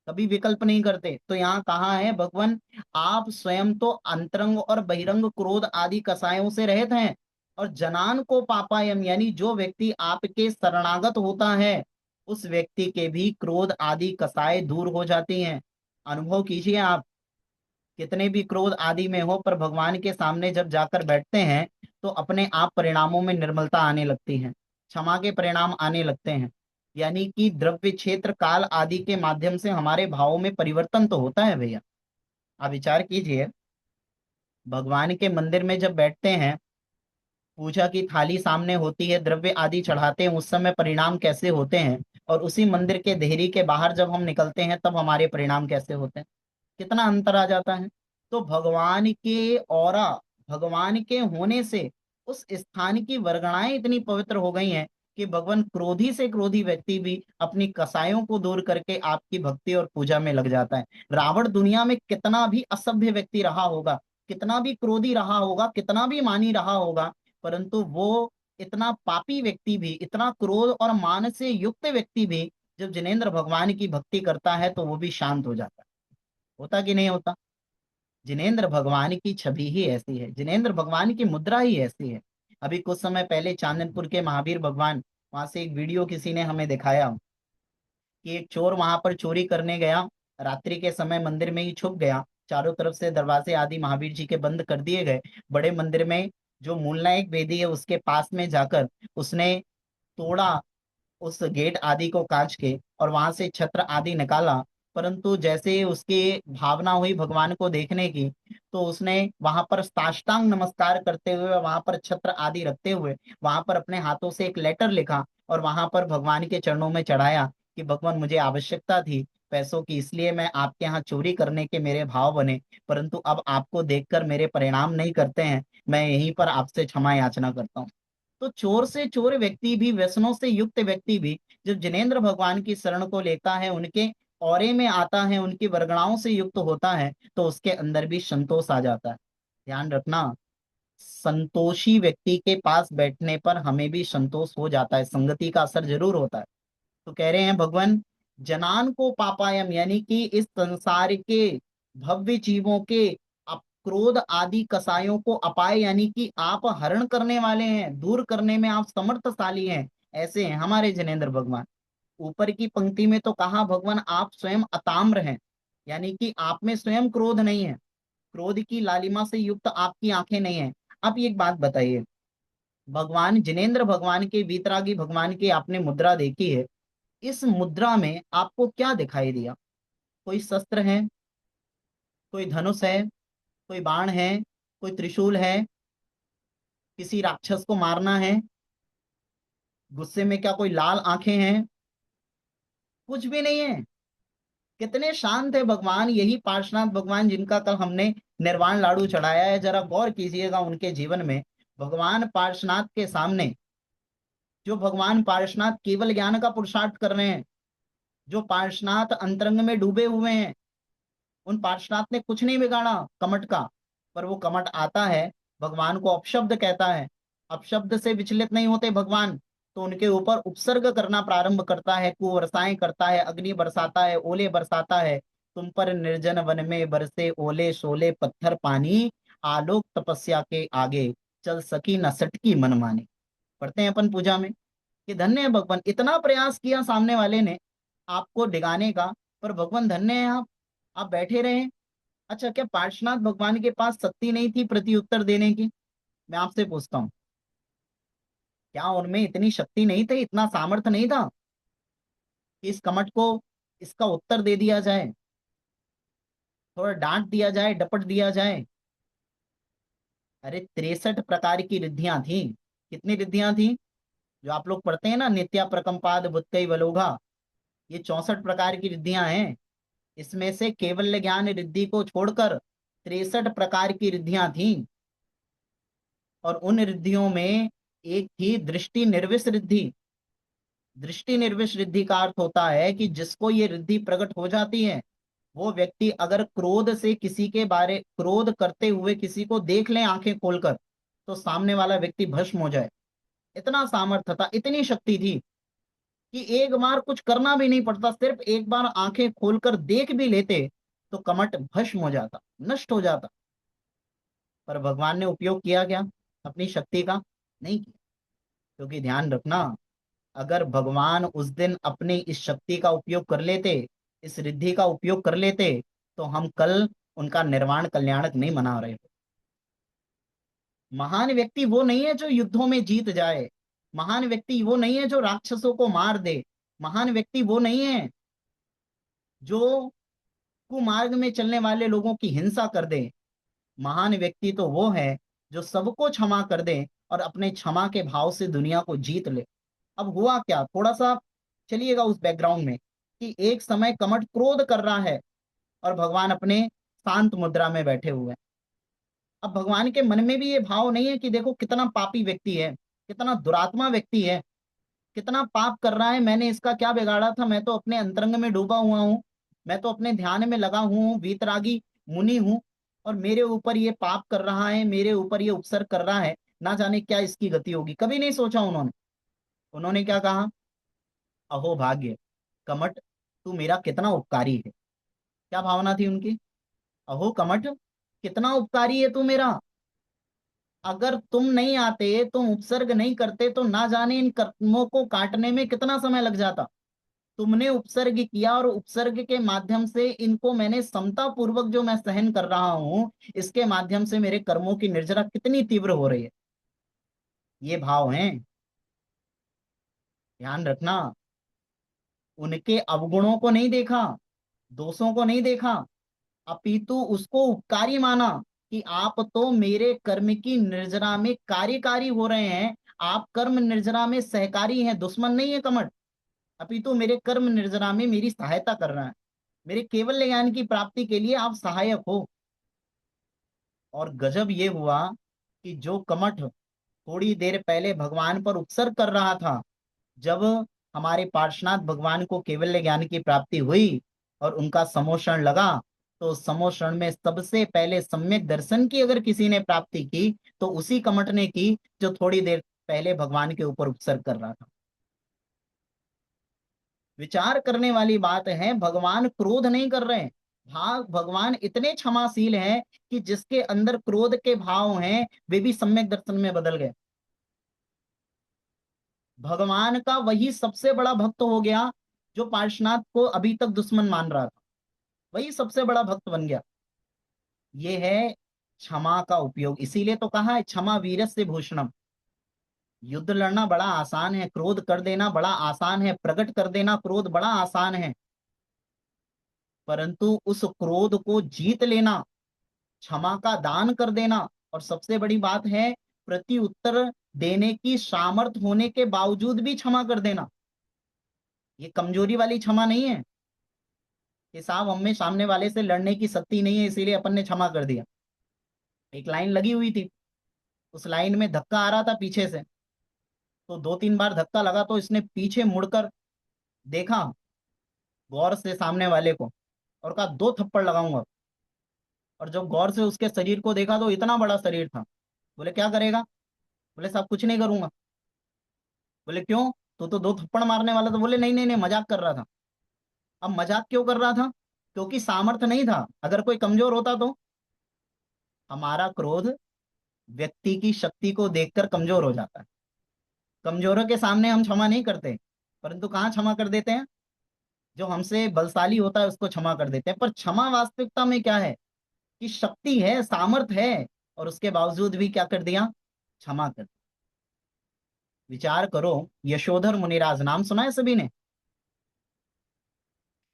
कभी विकल्प नहीं करते। तो यहाँ कहा है भगवान, आप स्वयं तो अंतरंग और बहिरंग क्रोध आदि कसायों से रहित हैं, और जनान को पापायम यानी जो व्यक्ति आपके शरणागत होता है, उस व्यक्ति के भी क्रोध आदि कसाय दूर हो जाती हैं। अनुभव कीजिए आप, कितने भी क्रोध आदि में हो, पर भगवान के सामने जब जाकर बैठते हैं तो अपने आप परिणामों में निर्मलता आने लगती है, क्षमा के परिणाम आने लगते हैं। यानी कि द्रव्य क्षेत्र काल आदि के माध्यम से हमारे भावों में परिवर्तन तो होता है भैया। आप विचार कीजिए, भगवान के मंदिर में जब बैठते हैं, पूजा की थाली सामने होती है, द्रव्य आदि चढ़ाते हैं, उस समय परिणाम कैसे होते हैं, और उसी मंदिर के देहरी के बाहर जब हम निकलते हैं तब हमारे परिणाम कैसे होते हैं, कितना अंतर आ जाता है। तो भगवान के औरा, भगवान के होने से उस स्थान की वर्गणाएं इतनी पवित्र हो गई हैं कि भगवान क्रोधी से क्रोधी व्यक्ति भी अपनी कसायों को दूर करके आपकी भक्ति और पूजा में लग जाता है। रावण दुनिया में कितना भी असभ्य व्यक्ति रहा होगा, कितना भी क्रोधी रहा होगा, कितना भी मानी रहा होगा, परंतु वो इतना पापी व्यक्ति भी, इतना क्रोध और मान से युक्त व्यक्ति भी जब जिनेंद्र भगवान की भक्ति करता है तो वो भी शांत हो जाता है। होता कि नहीं होता? जिनेंद्र भगवान की छवि ही ऐसी है, जिनेंद्र भगवान की मुद्रा ही ऐसी है। अभी कुछ समय पहले चांदनपुर के महावीर भगवान, वहां से एक वीडियो किसी ने हमें दिखाया कि एक चोर वहां पर चोरी करने गया, रात्रि के समय मंदिर में ही छुप गया, चारों तरफ से दरवाजे आदि महावीर जी के बंद कर दिए गए। बड़े मंदिर में जो मूलनायक वेदी है उसके पास में जाकर उसने तोड़ा उस गेट आदि को कांच के, और वहां से छत्र आदि निकाला। परंतु जैसे ही उसकी भावना हुई भगवान को देखने की, तो उसने वहां पर साष्टांग नमस्कार करते हुए, वहां पर छत्र आदि रखते हुए, वहां पर अपने हाथों से एक लेटर लिखा और वहां पर भगवान के चरणों में चढ़ाया कि भगवान, मुझे आवश्यकता थी पैसों की, इसलिए मैं आपके यहाँ चोरी करने के मेरे भाव बने, परंतु अब आपको देखकर मेरे परिणाम नहीं करते हैं, मैं यहीं पर आपसे क्षमा याचना करता हूँ। तो चोर से चोर व्यक्ति भी, व्यसनों से युक्त व्यक्ति भी जब जिनेंद्र भगवान की शरण को लेता है, उनके औरे में आता है, उनकी वर्गणाओं से युक्त होता है, तो उसके अंदर भी संतोष आ जाता है। ध्यान रखना, संतोषी व्यक्ति के पास बैठने पर हमें भी संतोष हो जाता है, संगति का असर जरूर होता है। तो कह रहे हैं भगवान, जनान को पापायम यानी कि इस संसार के भव्य जीवों के क्रोध आदि कसायों को अपाय यानी कि आप हरण करने वाले हैं, दूर करने में आप समर्थशाली हैं, ऐसे हैं हमारे जिनेंद्र भगवान। ऊपर की पंक्ति में तो कहा भगवान आप स्वयं अताम्र हैं, यानी कि आप में स्वयं क्रोध नहीं है, क्रोध की लालिमा से युक्त आपकी आंखें नहीं है। अब एक बात बताइए, भगवान जिनेंद्र भगवान के, वीतरागी भगवान की आपने मुद्रा देखी है, इस मुद्रा में आपको क्या दिखाई दिया? कोई शस्त्र है, कोई धनुष है, कोई बाण है, कोई त्रिशूल है, किसी राक्षस को मारना है, गुस्से में क्या कोई लाल आंखें हैं? कुछ भी नहीं है। कितने शांत है भगवान, यही पार्श्वनाथ भगवान जिनका कल हमने निर्वाण लाडू चढ़ाया है। जरा गौर कीजिएगा उनके जीवन में। भगवान पार्श्वनाथ के सामने, जो भगवान पार्श्वनाथ केवल ज्ञान का पुरुषार्थ कर रहे हैं, जो पार्श्वनाथ अंतरंग में डूबे हुए हैं, उन पार्श्वनाथ ने कुछ नहीं बिगाड़ा कमट का। पर वो कमट आता है, भगवान को अपशब्द कहता है। अपशब्द से विचलित नहीं होते भगवान, तो उनके ऊपर उपसर्ग करना प्रारंभ करता है, कुवर्षाएं करता है, अग्नि बरसाता है, ओले बरसाता है। तुम पर निर्जन वन में बरसे ओले शोले पत्थर पानी, आलोक तपस्या के आगे चल सकी न सटकी मन मानी। पढ़ते हैं अपन पूजा में कि धन्य है भगवान, इतना प्रयास किया सामने वाले ने आपको डिगाने का, पर भगवान धन्य है आप बैठे रहे। अच्छा, क्या पार्श्वनाथ भगवान के पास शक्ति नहीं थी प्रति उत्तर देने की? मैं आपसे पूछता हूँ, क्या उनमें इतनी शक्ति नहीं थी, इतना सामर्थ्य नहीं था कि इस कमट को इसका उत्तर दे दिया जाए, थोड़ा डांट दिया जाए, डपट दिया जाए? अरे 63 प्रकार की रिद्धियां थी। कितनी रिद्धियां थी? जो आप लोग पढ़ते हैं ना, नित्या प्रकंपाद बुद्धि वलोघा, ये 64 प्रकार की रिद्धियां हैं। इसमें से केवल ज्ञान रिद्धि को छोड़कर 63 प्रकार की रिद्धियां थी। और उन रिद्धियों में एक थी दृष्टि निर्विष रिद्धि। दृष्टि निर्विष रिद्धि का अर्थ होता है कि जिसको ये रिद्धि प्रकट हो जाती है, वो व्यक्ति अगर क्रोध से किसी के बारे, क्रोध करते हुए किसी को देख ले आंखें खोलकर, तो सामने वाला व्यक्ति भस्म हो जाए। इतना सामर्थ्य था, इतनी शक्ति थी कि एक बार कुछ करना भी नहीं पड़ता, सिर्फ एक बार आंखें खोलकर देख भी लेते तो कमट भस्म हो जाता, नष्ट हो जाता। पर भगवान ने उपयोग किया क्या अपनी शक्ति का? नहीं किया। क्योंकि ध्यान रखना, अगर भगवान उस दिन अपनी इस शक्ति का उपयोग कर लेते, इस रिद्धि का उपयोग कर लेते, तो हम कल उनका निर्वाण कल्याणक नहीं मना रहे थे। महान व्यक्ति वो नहीं है जो युद्धों में जीत जाए। महान व्यक्ति वो नहीं है जो राक्षसों को मार दे। महान व्यक्ति वो नहीं है जो कुमार्ग में चलने वाले लोगों की हिंसा कर दे। महान व्यक्ति तो वो है जो सबको क्षमा कर दे और अपने क्षमा के भाव से दुनिया को जीत ले। अब हुआ क्या, थोड़ा सा चलिएगा उस बैकग्राउंड में कि एक समय कमट क्रोध कर रहा है और भगवान अपने शांत मुद्रा में बैठे हुए हैं। अब भगवान के मन में भी ये भाव नहीं है कि देखो कितना पापी व्यक्ति है, कितना दुरात्मा व्यक्ति है, कितना पाप कर रहा है, मैंने इसका क्या बिगाड़ा था, मैं तो अपने अंतरंग में डूबा हुआ हूँ, मैं तो अपने ध्यान में लगा हूँ, वीतरागी मुनि हूँ, और मेरे ऊपर ये पाप कर रहा है, मेरे ऊपर ये उपसर्ग कर रहा है, ना जाने क्या इसकी गति होगी। कभी नहीं सोचा उन्होंने। उन्होंने क्या कहा? अहो भाग्य कमट, तू मेरा कितना उपकारी है। क्या भावना थी उनकी? अहो कमट, कितना उपकारी है तू मेरा। अगर तुम नहीं आते, तुम उपसर्ग नहीं करते, तो ना जाने इन कर्मों को काटने में कितना समय लग जाता। तुमने उपसर्ग किया और उपसर्ग के माध्यम से इनको मैंने समता पूर्वक जो मैं सहन कर रहा हूं, इसके माध्यम से मेरे कर्मों की निर्जरा कितनी तीव्र हो रही है। ये भाव है, ध्यान रखना। उनके अवगुणों को नहीं देखा, दोषों को नहीं देखा, अपितु उसको उपकारी माना कि आप तो मेरे कर्म की निर्जरा में कार्यकारी हो रहे हैं, आप कर्म निर्जरा में सहकारी हैं, दुश्मन नहीं है कमठ। अपितु मेरे कर्म निर्जरा में मेरी सहायता कर रहा है, मेरे केवल ज्ञान की प्राप्ति के लिए आप सहायक हो। और गजब ये हुआ कि जो कमठ थोड़ी देर पहले भगवान पर उपसर्ग कर रहा था, जब हमारे पार्श्वनाथ भगवान को केवल ज्ञान की प्राप्ति हुई और उनका समोषण लगा, तो उस समोषण में सबसे पहले सम्यक दर्शन की अगर किसी ने प्राप्ति की तो उसी कमठ ने की जो थोड़ी देर पहले भगवान के ऊपर उपसर्ग कर रहा था। विचार करने वाली बात है, भगवान क्रोध नहीं कर रहे हैं। भगवान इतने क्षमाशील हैं कि जिसके अंदर क्रोध के भाव हैं वे भी सम्यक दर्शन में बदल गए। भगवान का वही सबसे बड़ा भक्त हो गया जो पार्श्वनाथ को अभी तक दुश्मन मान रहा था, वही सबसे बड़ा भक्त बन गया। ये है क्षमा का उपयोग। इसीलिए तो कहा है क्षमा वीरस्य भूषणम। युद्ध लड़ना बड़ा आसान है, क्रोध कर देना बड़ा आसान है, प्रकट कर देना क्रोध बड़ा आसान है, परंतु उस क्रोध को जीत लेना, क्षमा का दान कर देना, और सबसे बड़ी बात है प्रति उत्तर देने की सामर्थ होने के बावजूद भी क्षमा कर देना, ये कमजोरी वाली क्षमा नहीं है कि साहब हमें सामने वाले से लड़ने की शक्ति नहीं है इसीलिए अपन ने क्षमा कर दिया। एक लाइन लगी हुई थी, उस लाइन में धक्का आ रहा था पीछे से, तो 2-3 बार धक्का लगा तो इसने पीछे मुड़कर देखा गौर से सामने वाले को और कहा 2 थप्पड़ लगाऊंगा। और जब गौर से उसके शरीर को देखा तो इतना बड़ा शरीर था। बोले क्या करेगा? बोले साहब कुछ नहीं करूंगा। बोले क्यों? तो 2 थप्पड़ मारने वाला था। बोले नहीं नहीं नहीं, मजाक कर रहा था। अब मजाक क्यों कर रहा था? क्योंकि सामर्थ्य नहीं था। अगर कोई कमजोर होता तो हमारा क्रोध व्यक्ति की शक्ति को देखकर कमजोर हो जाता है। कमजोरों के सामने हम क्षमा नहीं करते, परंतु कहाँ क्षमा कर देते हैं? जो हमसे बलशाली होता है उसको क्षमा कर देते हैं। पर क्षमा वास्तविकता में क्या है कि शक्ति है, सामर्थ्य है, और उसके बावजूद भी क्या कर दिया? क्षमा कर। विचार करो, यशोधर मुनिराज नाम सुना है सभी ने?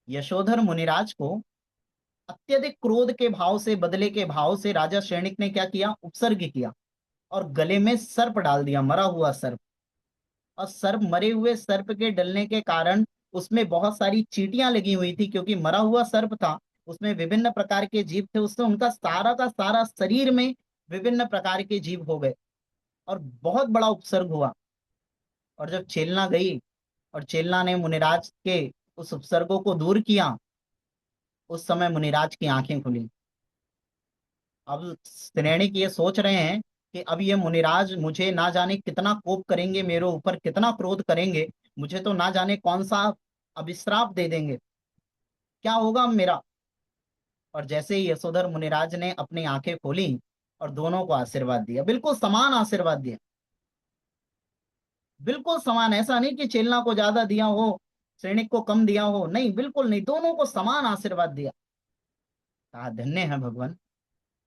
यशोधर मुनिराज को अत्यधिक क्रोध के भाव से, बदले के भाव से राजा शैणिक ने क्या किया? उपसर्ग किया और गले में सर्प डाल दिया, मरा हुआ सर्प। और सर्प, मरे हुए सर्प के डलने के कारण उसमें बहुत सारी चींटियां लगी हुई थी, क्योंकि मरा हुआ सर्प था, उसमें विभिन्न प्रकार के जीव थे, उससे उनका सारा का सारा शरीर में विभिन्न प्रकार के जीव हो गए और बहुत बड़ा उपसर्ग हुआ। और जब चेलना गई और चेलना ने मुनिराज के उस उपसर्गों को दूर किया, उस समय मुनिराज की आंखें खुली। अब श्रेणिक ये सोच रहे हैं कि अब ये मुनिराज मुझे ना जाने कितना कोप करेंगे, मेरे ऊपर कितना क्रोध करेंगे, मुझे तो ना जाने कौन सा अभिश्राप दे देंगे, क्या होगा अब मेरा। और जैसे ही यशोधर मुनिराज ने अपनी आंखें खोली और दोनों को आशीर्वाद दिया, बिल्कुल समान आशीर्वाद दिया, बिल्कुल समान। ऐसा नहीं कि चेलना को ज्यादा दिया हो, सैनिक को कम दिया हो, नहीं, बिल्कुल नहीं, दोनों को समान आशीर्वाद दिया। कहा धन्य है भगवान,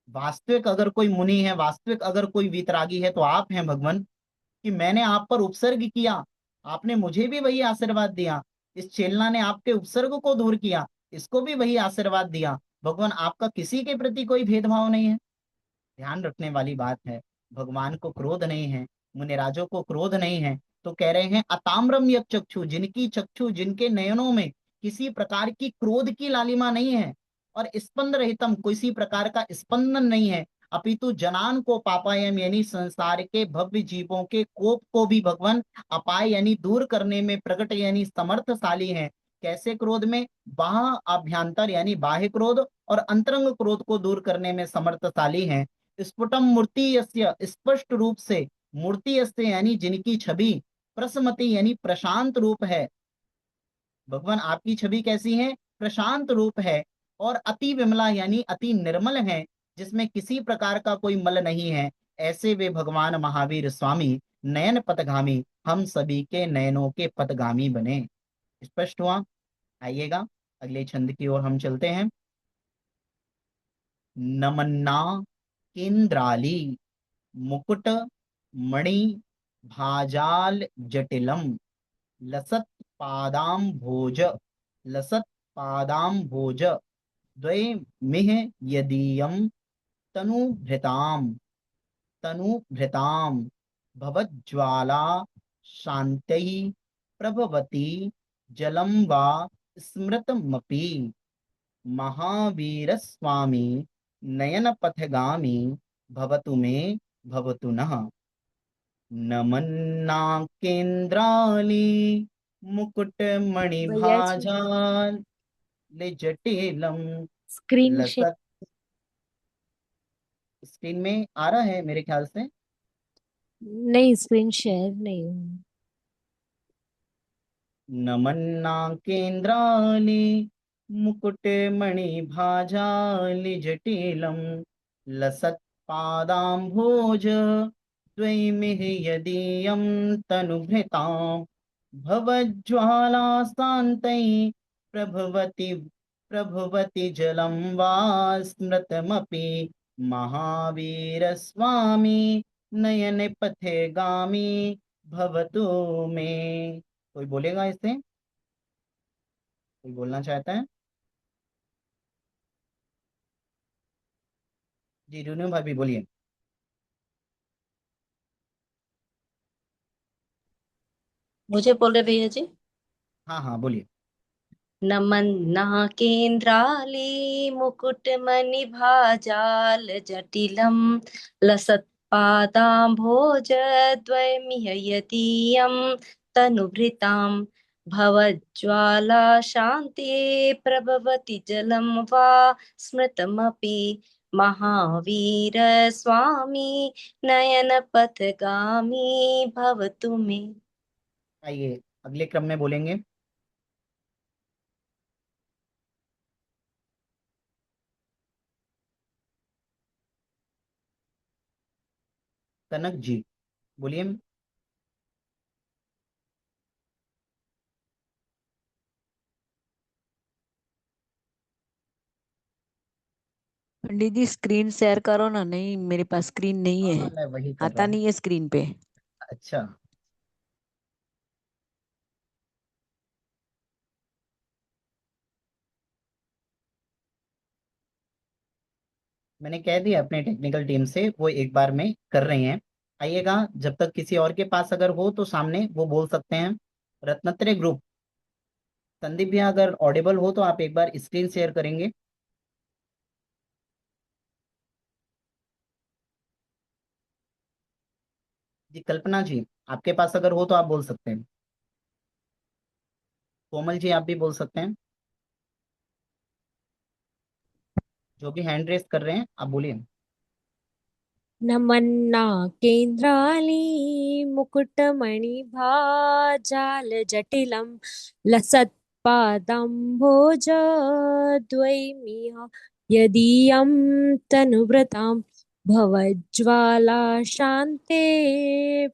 वास्तविक अगर कोई मुनि है, वास्तविक अगर कोई वीतरागी है तो आप हैं भगवान, कि मैंने आप पर उपसर्ग किया, आपने मुझे भी वही आशीर्वाद दिया। इस चेलना ने आपके उपसर्ग को दूर किया, इसको भी वही आशीर्वाद दिया। भगवान आपका किसी के प्रति कोई भेदभाव नहीं है। ध्यान रखने वाली बात है, भगवान को क्रोध नहीं है, मुनिराजों को क्रोध नहीं है। तो कह रहे हैं अताम्रम यक चक्षु, जिनकी चक्षु, जिनके नयनों में किसी प्रकार की क्रोध की लालिमा नहीं है, और स्पंद रहितम, किसी प्रकार का स्पंदन नहीं है, अपितु जनान को पापायम, यानी संसार के भव्य जीवों के कोप को भी भगवान अपाय यानी दूर करने में प्रकट यानी समर्थशाली है। कैसे क्रोध में? बाह्य अभ्यंतर यानी बाह्य क्रोध और अंतरंग क्रोध को दूर करने में समर्थशाली है। स्फुटम मूर्ति यस्य, स्पष्ट रूप से, मूर्ति यस्य यानी जिनकी छवि, प्रसमति यानी प्रशांत रूप है। भगवान आपकी छवि कैसी है? प्रशांत रूप है। और अति विमला यानी अति निर्मल है, जिसमें किसी प्रकार का कोई मल नहीं है। ऐसे वे भगवान महावीर स्वामी नयन पथगामी, हम सभी के नयनों के पथगामी बने। स्पष्ट हुआ? आइएगा अगले छंद की ओर हम चलते हैं। नमन्ना केंद्राली मुकुट मणि भाजाल जटिलम, लसत पादाम भोज, लसत पादाम भोज, द्वय मिह यदीयम तनुभृताम, तनुभृताम भवज्ज्वाला शांतै प्रभवती जलम वा स्मृतमपि, महावीर स्वामी नयन पथगामी भवतु मे भवतु नः। नमन्नाकेन्द्राली भैया जी मुकुटमणिभाजाल जटिलम स्क्रीन शेयर लसत। स्क्रीन में आ रहा है मेरे ख्याल से। नहीं, स्क्रीन शेयर नहीं हुई। नमन्नाकेन्द्राली मुकुटमणिभाजाल जटिलम, लसत पादाम्भोज द्वैमिः यदीयं तनुभृतां, भवज्ज्वाला शान्तै प्रभवति, प्रभवति जलं वा स्मृतमपि, महावीर स्वामी नयन पथगामी भवतु मे। कोई बोलेगा इससे? कोई बोलना चाहता है? जी रूनू भाभी बोलिए। मुझे बोल रहे भैया जी। हाँ हाँ बोलिए। नमन नाकेन्द्राली मुकुटमणिभाजाल जटिलं लसत्पादाम्भोजद्वयमिह यदीयं तनुभृतां भवज्ज्वाला शान्ते प्रभवति जलं वा स्मृतमपि महावीर स्वामी नयनपथगामी भवतु मे। आइए अगले क्रम में बोलेंगे। कनक जी बोलिए। पंडित जी स्क्रीन शेयर करो ना। नहीं, मेरे पास स्क्रीन नहीं हाँ है। हाँ मैं वही कर रहा आता हूँ। नहीं है स्क्रीन पे। अच्छा। मैंने कह दिया अपने टेक्निकल टीम से, वो एक बार में कर रहे हैं। आइएगा, जब तक किसी और के पास अगर हो तो सामने वो बोल सकते हैं। रत्नत्रय ग्रुप, संदीप भैया अगर ऑडिबल हो तो आप एक बार स्क्रीन शेयर करेंगे। जी कल्पना जी, आपके पास अगर हो तो आप बोल सकते हैं। कोमल जी आप भी बोल सकते हैं। जो भी हैंड रेस कर रहे हैं आप बोलिए। नमन्ना केन्द्राली मुकुटमणिभाजाल जटिलं लसत्पादाम्भोज द्वयमिह यदीयं तनुभृतां भवज्ज्वाला शान्ते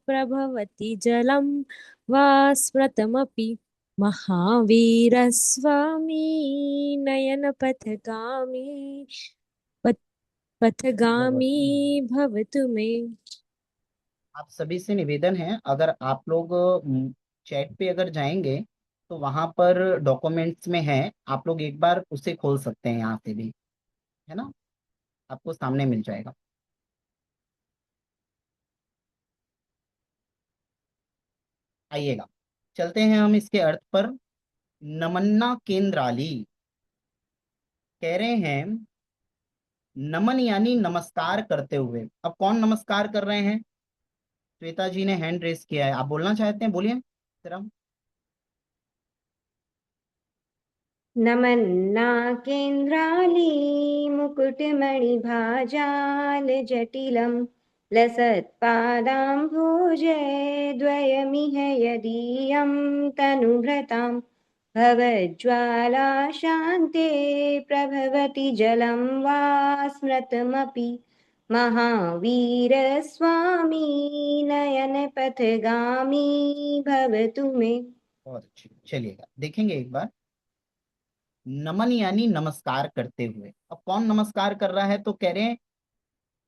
प्रभवति जलं वा स्मृतमपि महावीरस्वामी नयनपथगामी पथगामी भगवती। भवतु मे। आप सभी से निवेदन है, अगर आप लोग चैट पे अगर जाएंगे तो वहां पर डॉक्यूमेंट्स में है, आप लोग एक बार उसे खोल सकते हैं यहाँ से भी, है ना? आपको सामने मिल जाएगा। आइएगा, चलते हैं हम इसके अर्थ पर। नमन्ना केंद्राली कह रहे हैं, नमन यानी नमस्कार करते हुए। अब कौन नमस्कार कर रहे हैं? श्वेता जी ने हैंड रेस किया है, आप बोलना चाहते हैं, बोलिए जरा। नमन्नाकेन्द्राली मुकुटमणिभाजालजटिलं लसत्पादाम्भोजे द्वयमिह यदीयं तनुभृतां भवज्ज्वाला शान्ते प्रभवति जलं वा स्मृतमपि महावीरस्वामी नयनपथगामी भवतु मे। बहुत अच्छी, चलिएगा देखेंगे एक बार। नमन यानी नमस्कार करते हुए। अब कौन नमस्कार कर रहा है? तो कह रहे हैं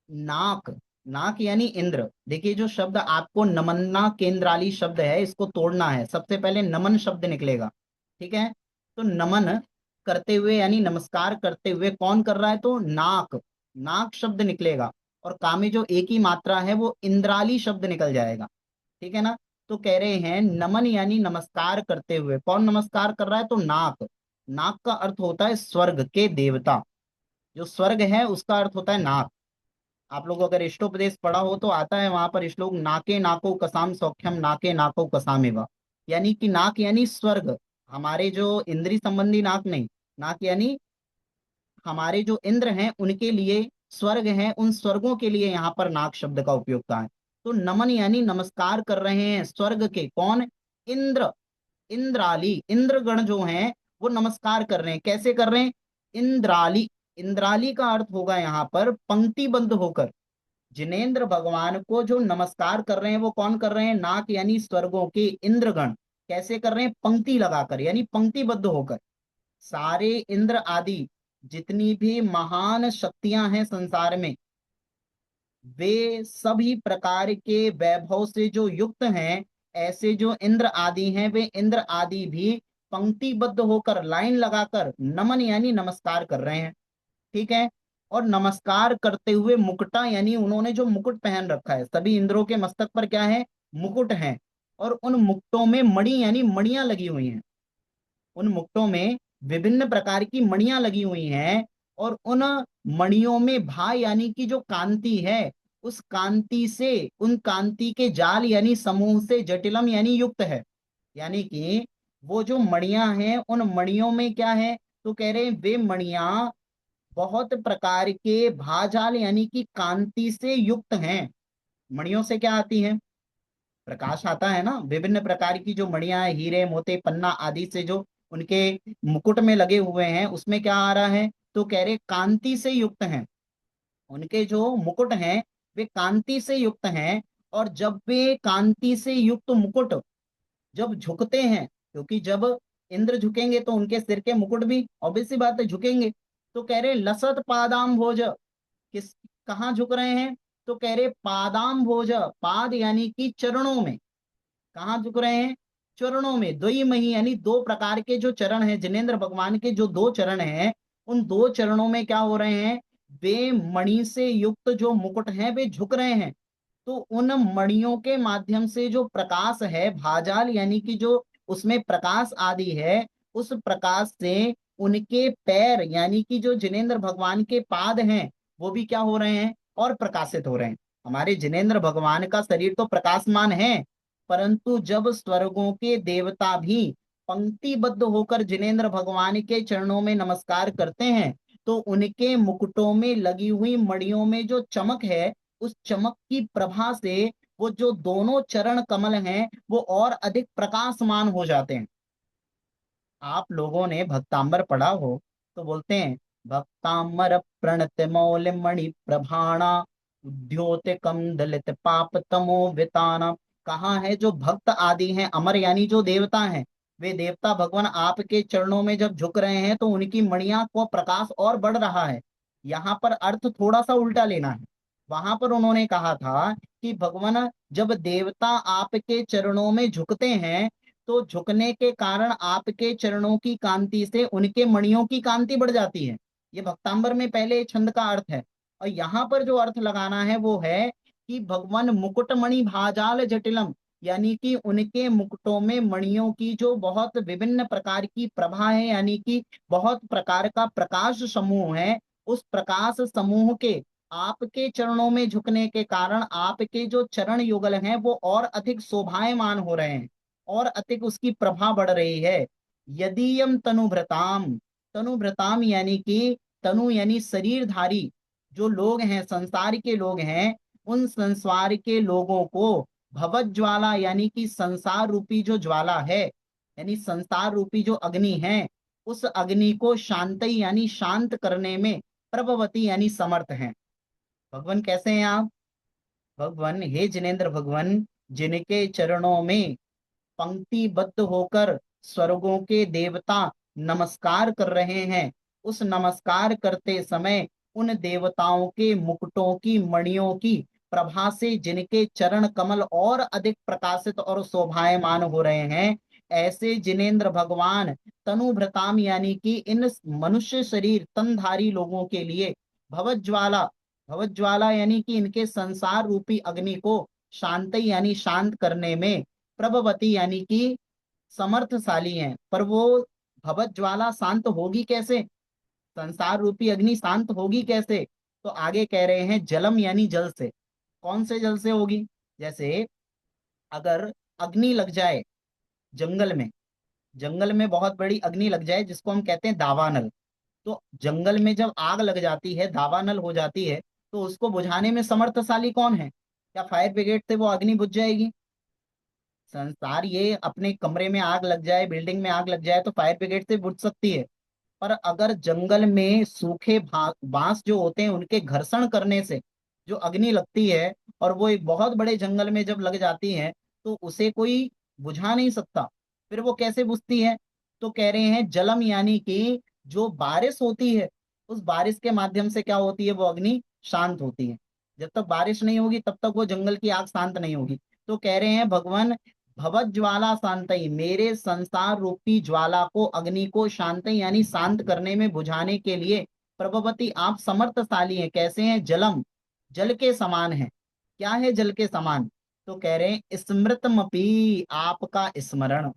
नाक। नाक यानी इंद्र। देखिए जो शब्द आपको नमन्ना केंद्राली शब्द है, इसको तोड़ना है। सबसे पहले नमन शब्द निकलेगा, ठीक है? तो नमन करते हुए यानी नमस्कार करते हुए कौन कर रहा है? तो नाक। नाक शब्द निकलेगा, और का में जो एक ही मात्रा है वो इंद्राली शब्द निकल जाएगा, ठीक है ना? तो कह रहे हैं नमन यानी नमस्कार करते हुए। कौन नमस्कार कर रहा है? तो नाक। नाक का अर्थ होता है स्वर्ग के देवता। जो स्वर्ग है उसका अर्थ होता है नाक। आप लोग अगर इष्टोपदेश पढ़ा हो तो आता है वहां पर श्लोक, नाके नाको कसाम सौख्यम नाके नाको कसामेवा। यानी कि नाक यानी स्वर्ग। हमारे जो इंद्री संबंधी नाक नहीं, नाक यानी हमारे जो इंद्र हैं उनके लिए स्वर्ग हैं, उन स्वर्गों के लिए यहाँ पर नाक शब्द का उपयोग का है। तो नमन यानी नमस्कार कर रहे हैं स्वर्ग के। कौन? इंद्र। इंद्राली, इंद्रगण जो हैं वो नमस्कार कर रहे हैं। कैसे कर रहे हैं? इंद्राली। इंद्राली का अर्थ होगा यहाँ पर पंक्तिबद्ध होकर। जिनेन्द्र भगवान को जो नमस्कार कर रहे हैं वो कौन कर रहे हैं? नाक यानी स्वर्गों के इंद्रगण। कैसे कर रहे हैं? पंक्ति लगाकर, यानी पंक्तिबद्ध होकर। सारे इंद्र आदि जितनी भी महान शक्तियां हैं संसार में, वे सभी प्रकार के वैभव से जो युक्त हैं, ऐसे जो इंद्र आदि हैं वे इंद्र आदि भी पंक्तिबद्ध होकर लाइन लगाकर नमन यानी नमस्कार कर रहे हैं। ठीक है। और नमस्कार करते हुए मुकुटा यानी उन्होंने जो मुकुट पहन रखा है, सभी इंद्रों के मस्तक पर क्या है, मुकुट है। और उन मुकुटों में मणि यानी मणियां लगी हुई हैं। उन मुकुटों में विभिन्न प्रकार की मणियां लगी हुई हैं। और उन मणियों में भा यानी कि जो कांति है, उस कांति से, उन कांति के जाल यानी समूह से जटिलम यानी युक्त है। यानी कि वो जो मणियां हैं उन मणियों में क्या है, तो कह रहे हैं वे मणियां बहुत प्रकार के भाजाल यानी कि कांति से युक्त हैं। मणियों से क्या आती है, प्रकाश आता है ना। विभिन्न प्रकार की जो मणियां हैं, हीरे मोती पन्ना आदि से जो उनके मुकुट में लगे हुए हैं, उसमें क्या आ रहा है, तो कह रहे कांति से युक्त हैं। उनके जो मुकुट हैं वे कांति से युक्त हैं। और जब वे कांति से युक्त मुकुट जब झुकते हैं, क्योंकि जब इंद्र झुकेंगे तो उनके सिर के मुकुट भी ऑब्वियस सी बात है झुकेंगे। तो कह रहे लसत पादाम भोज, किस, कहाँ झुक रहे हैं, तो कह रहे पादाम भोज, पाद यानी कि चरणों में। कहाँ झुक रहे हैं, चरणों में। दो ही मही यानी दो प्रकार के जो चरण हैं, जिनेन्द्र भगवान के जो दो चरण हैं, उन दो चरणों में क्या हो रहे हैं, वे मणि से युक्त जो मुकुट हैं वे झुक रहे हैं। तो उन मणियों के माध्यम से जो प्रकाश है, भाजाल यानी कि जो उसमें प्रकाश आदि है, उस प्रकाश से उनके पैर यानी कि जो जिनेन्द्र भगवान के पाद हैं वो भी क्या हो रहे हैं, और प्रकाशित हो रहे हैं। हमारे जिनेन्द्र भगवान का शरीर तो प्रकाशमान है, परंतु जब स्वर्गों के देवता भी पंक्तिबद्ध होकर जिनेन्द्र भगवान के चरणों में नमस्कार करते हैं, तो उनके मुकुटों में लगी हुई मणियों में जो चमक है, उस चमक की प्रभा से वो जो दोनों चरण कमल हैं वो और अधिक प्रकाशमान हो जाते हैं। आप लोगों ने भक्तांबर पढ़ा हो तो बोलते हैं भक्तांबर प्रणत मौल मणि प्रभाणा उद्योत कम दलित पाप तमो विताना। कहाँ है जो भक्त आदि हैं, अमर यानी जो देवता हैं, वे देवता भगवान आपके चरणों में जब झुक रहे हैं तो उनकी मणियां को प्रकाश और बढ़ रहा है। यहाँ पर अर्थ थोड़ा सा उल्टा लेना है। वहां पर उन्होंने कहा था कि भगवान जब देवता आपके चरणों में झुकते हैं तो झुकने के कारण आपके चरणों की कांति से उनके मणियों की कांति बढ़ जाती है। ये भक्तांबर में पहले छंद का अर्थ है। और यहाँ पर जो अर्थ लगाना है वो है कि भगवान मुकुटमणि भाजाल जटिलम, यानी कि उनके मुकुटों में मणियों की जो बहुत विभिन्न प्रकार की प्रभा है, यानी कि बहुत प्रकार का प्रकाश समूह है, उस प्रकाश समूह के आपके चरणों में झुकने के कारण आपके जो चरण युगल हैं वो और अधिक शोभायमान हो रहे हैं, और अधिक उसकी प्रभा बढ़ रही है। यदीयम तनुभृताम, तनुभृताम यानी कि तनु यानी शरीरधारी जो लोग हैं, संसार के लोग हैं, उन संसार के लोगों को भवत ज्वाला यानी कि संसार रूपी जो ज्वाला है, यानी संसार रूपी जो अग्नि है, उस अग्नि को शांति यानी शांत करने में प्रभवती यानी समर्थ है। भगवान कैसे हैं आप, भगवान हे जिनेन्द्र भगवान, जिनके चरणों में पंक्तिबद्ध होकर स्वर्गों के देवता नमस्कार कर रहे हैं, उस नमस्कार करते समय उन देवताओं के मुकुटों की मणियों की प्रभा से जिनके चरण कमल और अधिक प्रकाशित और शोभायमान हो रहे हैं, ऐसे जिनेन्द्र भगवान तनुभृताम यानी कि इन मनुष्य शरीर तनधारी लोगों के लिए भवज्वाला, भवज्वाला यानी कि इनके संसार रूपी अग्नि को शांति यानी शांत करने में प्रभवती यानी कि समर्थशाली हैं। पर वो भवत ज्वाला शांत होगी कैसे, संसार रूपी अग्नि शांत होगी कैसे, तो आगे कह रहे हैं जलम यानी जल से। कौन से जल से होगी, जैसे अगर अग्नि लग जाए जंगल में, जंगल में बहुत बड़ी अग्नि लग जाए जिसको हम कहते हैं दावानल, तो जंगल में जब आग लग जाती है, दावानल हो जाती है, तो उसको बुझाने में समर्थशाली कौन है, क्या फायर ब्रिगेड से वो अग्नि बुझ जाएगी। संसार ये अपने कमरे में आग लग जाए, बिल्डिंग में आग लग जाए तो फायर ब्रिगेड से बुझ सकती है, पर अगर जंगल में सूखे बांस जो होते हैं उनके घर्षण करने से जो अग्नि लगती है, और वो एक बहुत बड़े जंगल में जब लग जाती है तो उसे कोई बुझा नहीं सकता। फिर वो कैसे बुझती है, तो कह रहे हैं जलम यानी कि जो बारिश होती है, उस बारिश के माध्यम से क्या होती है, वो अग्नि शांत होती है। जब तक बारिश नहीं होगी तब तक वो जंगल की आग शांत नहीं होगी। तो कह रहे हैं भगवान भवज्ज्वाला शांतई, मेरे संसार रूपी ज्वाला को, अग्नि को शांतई यानी शांत करने में, बुझाने के लिए प्रभवती आप समर्थशाली हैं। कैसे हैं? जलम, जल के समान है। क्या है जल के समान? तो कह रहे हैं स्मृतमपि, आपका स्मरण।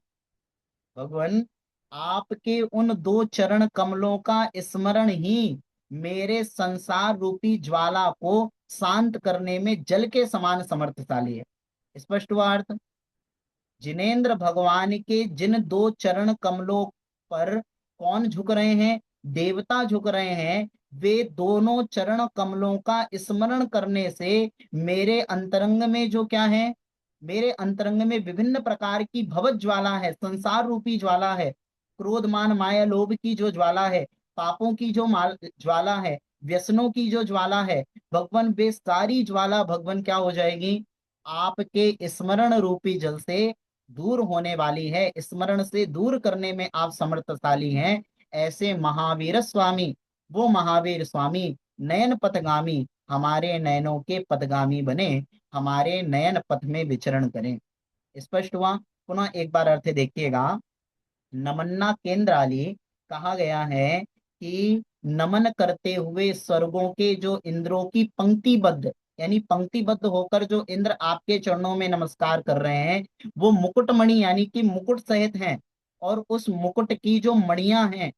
भगवान आपके उन दो चरण कमलों का स्मरण ही मेरे संसार रूपी ज्वाला को शांत करने में जल के समान समर्थशाली है। स्पष्ट हुआ अर्थ? जिनेंद्र भगवान के जिन दो चरण कमलों पर कौन झुक रहे हैं? देवता झुक रहे हैं। वे दोनों चरण कमलों का स्मरण करने से मेरे अंतरंग में जो क्या है, मेरे अंतरंग में विभिन्न प्रकार की भवत ज्वाला है, संसार रूपी ज्वाला है, क्रोध मान माया लोभ की जो ज्वाला है, पापों की जो ज्वाला है, व्यसनों की जो ज्वाला है, भगवान वे सारी ज्वाला भगवान क्या हो जाएगी? आपके स्मरण रूपी जल से दूर होने वाली है। स्मरण से दूर करने में आप समर्थशाली हैं। ऐसे महावीर स्वामी, वो महावीर स्वामी नयन पथगामी, हमारे नयनों के पथगामी बने, हमारे नयन पथ में विचरण करें। स्पष्ट हुआ? पुनः एक बार अर्थ देखिएगा। नमन्ना केंद्राली कहा गया है कि नमन करते हुए स्वर्गों के जो इंद्रों की पंक्तिबद्ध, यानी पंक्तिबद्ध होकर जो इंद्र आपके चरणों में नमस्कार कर रहे हैं, वो मुकुटमणि यानी कि मुकुट सहित हैं। और उस मुकुट की जो मणियां हैं,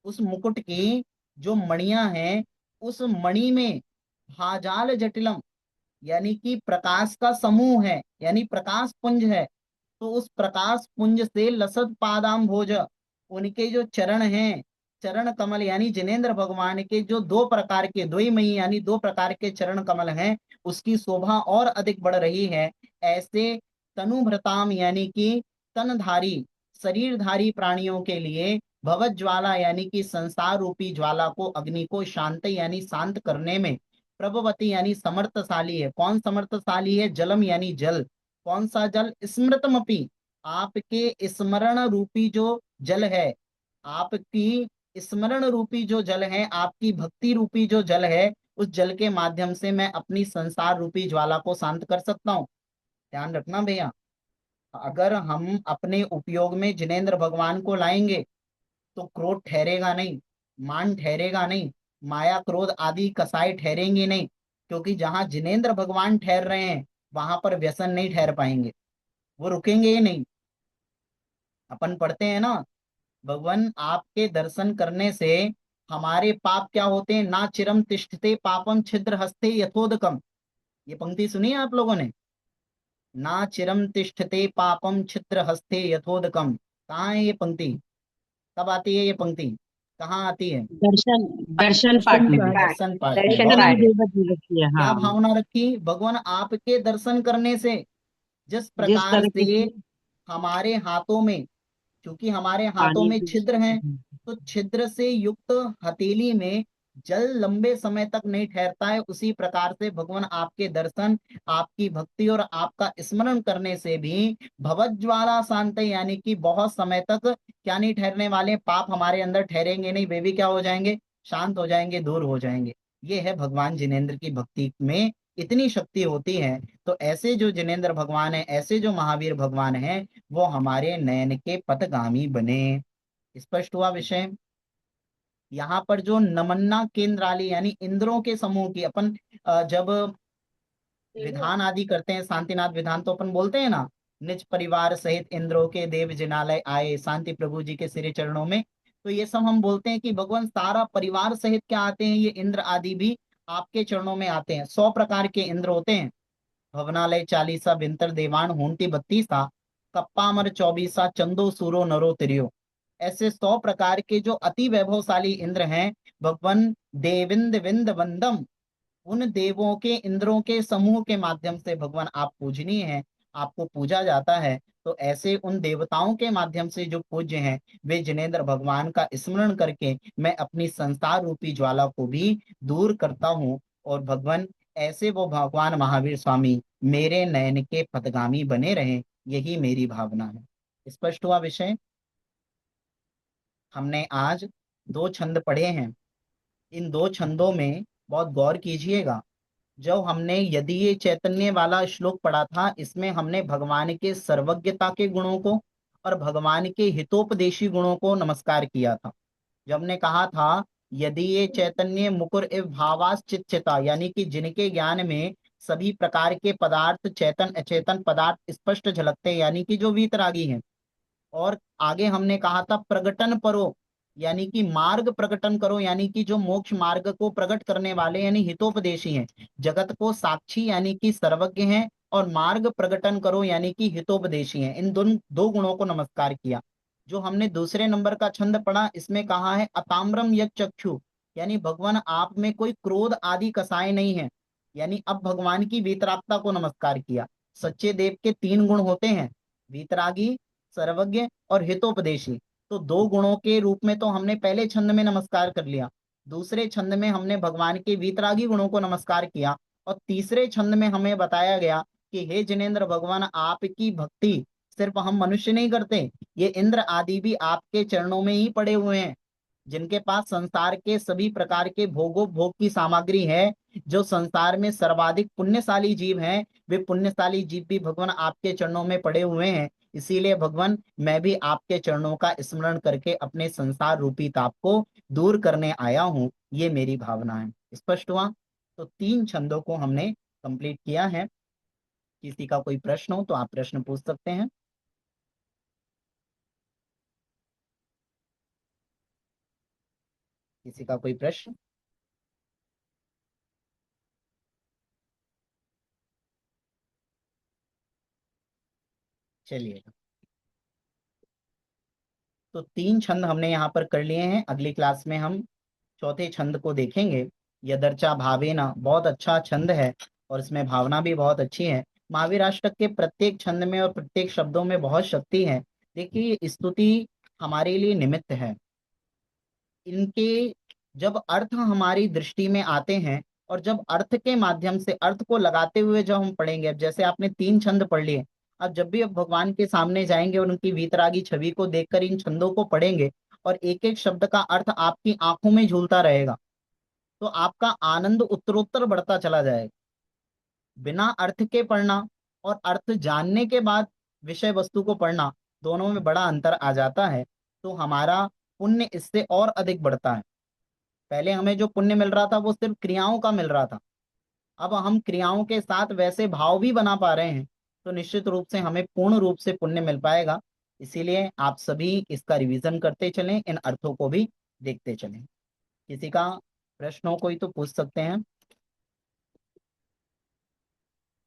उस मुकुट की जो मणियां हैं, उस मणि में भाजाल जटिलम यानी कि प्रकाश का समूह है, यानी प्रकाश पुंज है। तो उस प्रकाश पुंज से लसत पादाम भोज, उनके जो चरण हैं, चरण कमल यानी जिनेंद्र भगवान के जो दो प्रकार के द्वैमयी यानी दो प्रकार के चरण कमल हैं, उसकी शोभा और अधिक बढ़ रही है। ऐसे तनुभृताम यानी कि तनधारी, शरीरधारी प्राणियों के लिए भवत ज्वाला यानी कि संसार रूपी ज्वाला को, अग्नि को शांत यानी शांत करने में प्रभवती यानी समर्थशाली है। कौन समर्थशाली है? जलम यानी जल। कौन सा जल? स्मृतमपि, आपके स्मरण रूपी जो जल है, आपकी स्मरण रूपी जो जल है, आपकी भक्ति रूपी जो जल है, उस जल के माध्यम से मैं अपनी संसार रूपी ज्वाला को शांत कर सकता हूँ। ध्यान रखना भैया, अगर हम अपने उपयोग में जिनेंद्र भगवान को लाएंगे तो क्रोध ठहरेगा नहीं, मान ठहरेगा नहीं, माया क्रोध आदि कसाई ठहरेंगे नहीं। क्योंकि जहां जिनेंद्र भगवान ठहर रहे हैं वहां पर व्यसन नहीं ठहर पाएंगे, वो रुकेंगे ही नहीं। अपन पढ़ते हैं ना, भगवान आपके दर्शन करने से हमारे पाप क्या होते हैं? ना चिरम तिष्ठते पापम छिद्र हस्ते यथोदकम। ये पंक्ति सुनी है आप लोगों ने? ना चिरम तिष्ठते पापम छिद्र हस्ते यथोदकम। कहाँ है ये पंक्ति? कब आती है ये पंक्ति? कहाँ आती है? दर्शन, दर्शन पाठ में, दर्शन पाठ में। दर्शन बहुत पाठ। बढ़िया। देवत जी रखी है, क्या हाँ। भावना रखी? भगवान आपके दर्शन करने से जिस जिस प्रकार तरीके से से हमारे हाथों में, क्योंकि हमारे हाथों पानी में की, छिद्र हैं, तो छिद्र से युक्त हथेली में जल लंबे समय तक नहीं ठहरता है। उसी प्रकार से भगवान आपके दर्शन, आपकी भक्ति और आपका स्मरण करने से भी भवज्ज्वाला शांत यानी कि बहुत समय तक क्या नहीं ठहरने वाले? पाप हमारे अंदर ठहरेंगे नहीं, वे भी क्या हो जाएंगे? शांत हो जाएंगे, दूर हो जाएंगे। ये है भगवान जिनेंद्र की भक्ति में इतनी शक्ति होती है। तो ऐसे जो जिनेंद्र भगवान है, ऐसे जो महावीर भगवान है, वो हमारे नयन के पथगामी बने। स्पष्ट हुआ विषय? यहाँ पर जो नमन्ना केंद्राली यानी इंद्रों के समूह की अपन जब विधान आदि करते हैं, शांतिनाथ विधान, तो अपन बोलते हैं ना, निज परिवार सहित इंद्रों के देव जिनालय आए, शांति प्रभु जी के श्री चरणों में। तो ये सब हम बोलते हैं कि भगवान सारा परिवार सहित क्या आते हैं? ये इंद्र आदि भी आपके चरणों में आते हैं। 100 प्रकार के इंद्र होते हैं। भवनालय 40, बिंतर देवान होंटी 32, कप्पामर 24, चंदो सूरो नरो तिरियो। ऐसे 100 प्रकार के जो अति वैभवशाली इंद्र हैं, भगवान देविंद विंद वंदम, उन देवों के, इंद्रों के समूह के माध्यम से भगवान आप पूजनीय हैं, आपको पूजा जाता है। तो ऐसे उन देवताओं के माध्यम से जो पूज्य हैं, वे जिनेंद्र भगवान का स्मरण करके मैं अपनी संसार रूपी ज्वाला को भी दूर करता हूँ। और भगवान ऐसे वो भगवान महावीर स्वामी मेरे नयन के पथगामी बने रहे, यही मेरी भावना है। स्पष्ट हुआ विषय? हमने आज 2 छंद पढ़े हैं। इन 2 छंदों में बहुत गौर कीजिएगा। जो हमने यदि ये चैतन्य वाला श्लोक पढ़ा था, इसमें हमने भगवान के सर्वज्ञता के गुणों को और भगवान के हितोपदेशी गुणों को नमस्कार किया था। जब हमने कहा था यदि ये चैतन्य मुकुर इव भावास चित्ता, यानी कि जिनके ज्ञान में सभी प्रकार के पदार्थ चेतन अचेतन पदार्थ स्पष्ट झलकते हैं, यानी कि जो वीतरागी हैं। और आगे हमने कहा था प्रगटन परो, यानी कि मार्ग प्रकटन करो, यानी कि जो मोक्ष मार्ग को प्रकट करने वाले यानी हितोपदेशी हैं। जगत को साक्षी यानी कि सर्वज्ञ हैं, और मार्ग प्रकटन करो यानी कि हितोपदेशी हैं। इन दोनों दो गुणों को नमस्कार किया। जो हमने दूसरे नंबर का छंद पढ़ा, इसमें कहा है अताम्रम यक चक्षु, यानी भगवान आप में कोई क्रोध आदि कसाय नहीं है, यानी अब भगवान की वीतरागता को नमस्कार किया। सच्चे देव के तीन गुण होते हैं, वीतरागी, सर्वज्ञ और हितोपदेशी। तो दो गुणों के रूप में तो हमने पहले छंद में नमस्कार कर लिया, दूसरे छंद में हमने भगवान के वीतरागी गुणों को नमस्कार किया, और तीसरे छंद में हमें बताया गया कि हे जिनेन्द्र भगवान, आपकी भक्ति सिर्फ हम मनुष्य नहीं करते, ये इंद्र आदि भी आपके चरणों में ही पड़े हुए हैं। जिनके पास संसार के सभी प्रकार के भोग की सामग्री है, जो संसार में सर्वाधिक पुण्यशाली जीव हैं, वे पुण्यशाली जीव भी भगवान आपके चरणों में पड़े हुए हैं। इसीलिए भगवान, मैं भी आपके चरणों का स्मरण करके अपने संसार रूपी ताप को दूर करने आया हूँ, ये मेरी भावना है। स्पष्ट हुआ? तो तीन छंदों को हमने कंप्लीट किया है। किसी का कोई प्रश्न हो तो आप प्रश्न पूछ सकते हैं। किसी का कोई प्रश्न? चलिए, तो तीन छंद हमने यहाँ पर कर लिए हैं। अगली क्लास में हम चौथे छंद को देखेंगे। यदर्चा भावेना बहुत अच्छा छंद है, और इसमें भावना भी बहुत अच्छी है। महावीर अष्टक के प्रत्येक छंद में और प्रत्येक शब्दों में बहुत शक्ति है। देखिए, स्तुति हमारे लिए निमित्त है, इनके जब अर्थ हमारी दृष्टि में आते हैं, और जब अर्थ के माध्यम से अर्थ को लगाते हुए जब हम पढ़ेंगे, अब जैसे आपने तीन छंद पढ़ लिए, अब जब भी अब भगवान के सामने जाएंगे और उनकी वीतरागी छवि को देखकर इन छंदों को पढ़ेंगे, और एक एक शब्द का अर्थ आपकी आंखों में झूलता रहेगा, तो आपका आनंद उत्तरोत्तर बढ़ता चला जाएगा। बिना अर्थ के पढ़ना और अर्थ जानने के बाद विषय वस्तु को पढ़ना, दोनों में बड़ा अंतर आ जाता है। तो हमारा पुण्य इससे और अधिक बढ़ता है। पहले हमें जो पुण्य मिल रहा था वो सिर्फ क्रियाओं का मिल रहा था, अब हम क्रियाओं के साथ वैसे भाव भी बना पा रहे हैं, तो निश्चित रूप से हमें पूर्ण रूप से पुण्य मिल पाएगा। इसीलिए आप सभी इसका रिवीजन करते चलें, इन अर्थों को भी देखते चलें। किसी का प्रश्न हो कोई तो पूछ सकते हैं।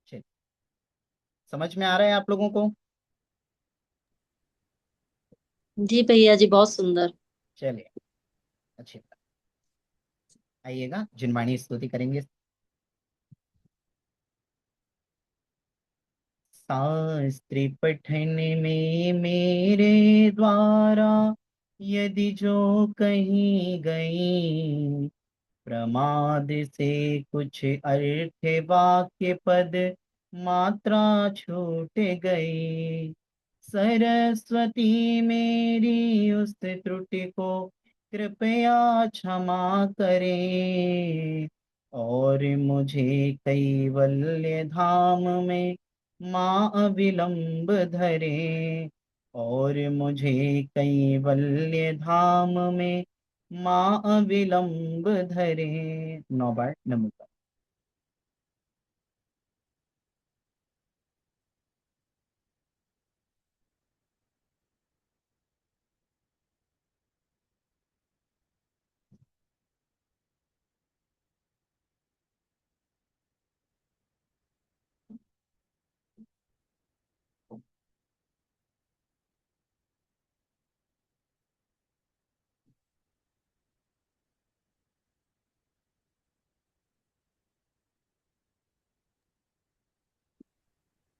चलिए, समझ में आ रहा है आप लोगों को? जी भैया जी, बहुत सुंदर। चलिए, अच्छी बात। आइएगा, जिनवाणी स्तुति करेंगे। शास्त्री पठन में मेरे द्वारा यदि जो कहीं गई, प्रमाद से कुछ अर्थ वाक्य पद मात्रा छूट गई, सरस्वती मेरी उस त्रुटि को कृपया क्षमा करें, और मुझे कैवल्य धाम में माँ अविलंब धरे, और मुझे कैवल्य धाम में माँ अविलंब धरे। 9 बार नमो।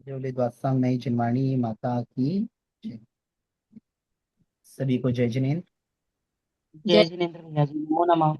जोले द्वादशांग नई जिनवाणी माता की जय। सभी को जय जिनेन्द्र। जय जिनेन्द्र भैया जी, नमो नमः।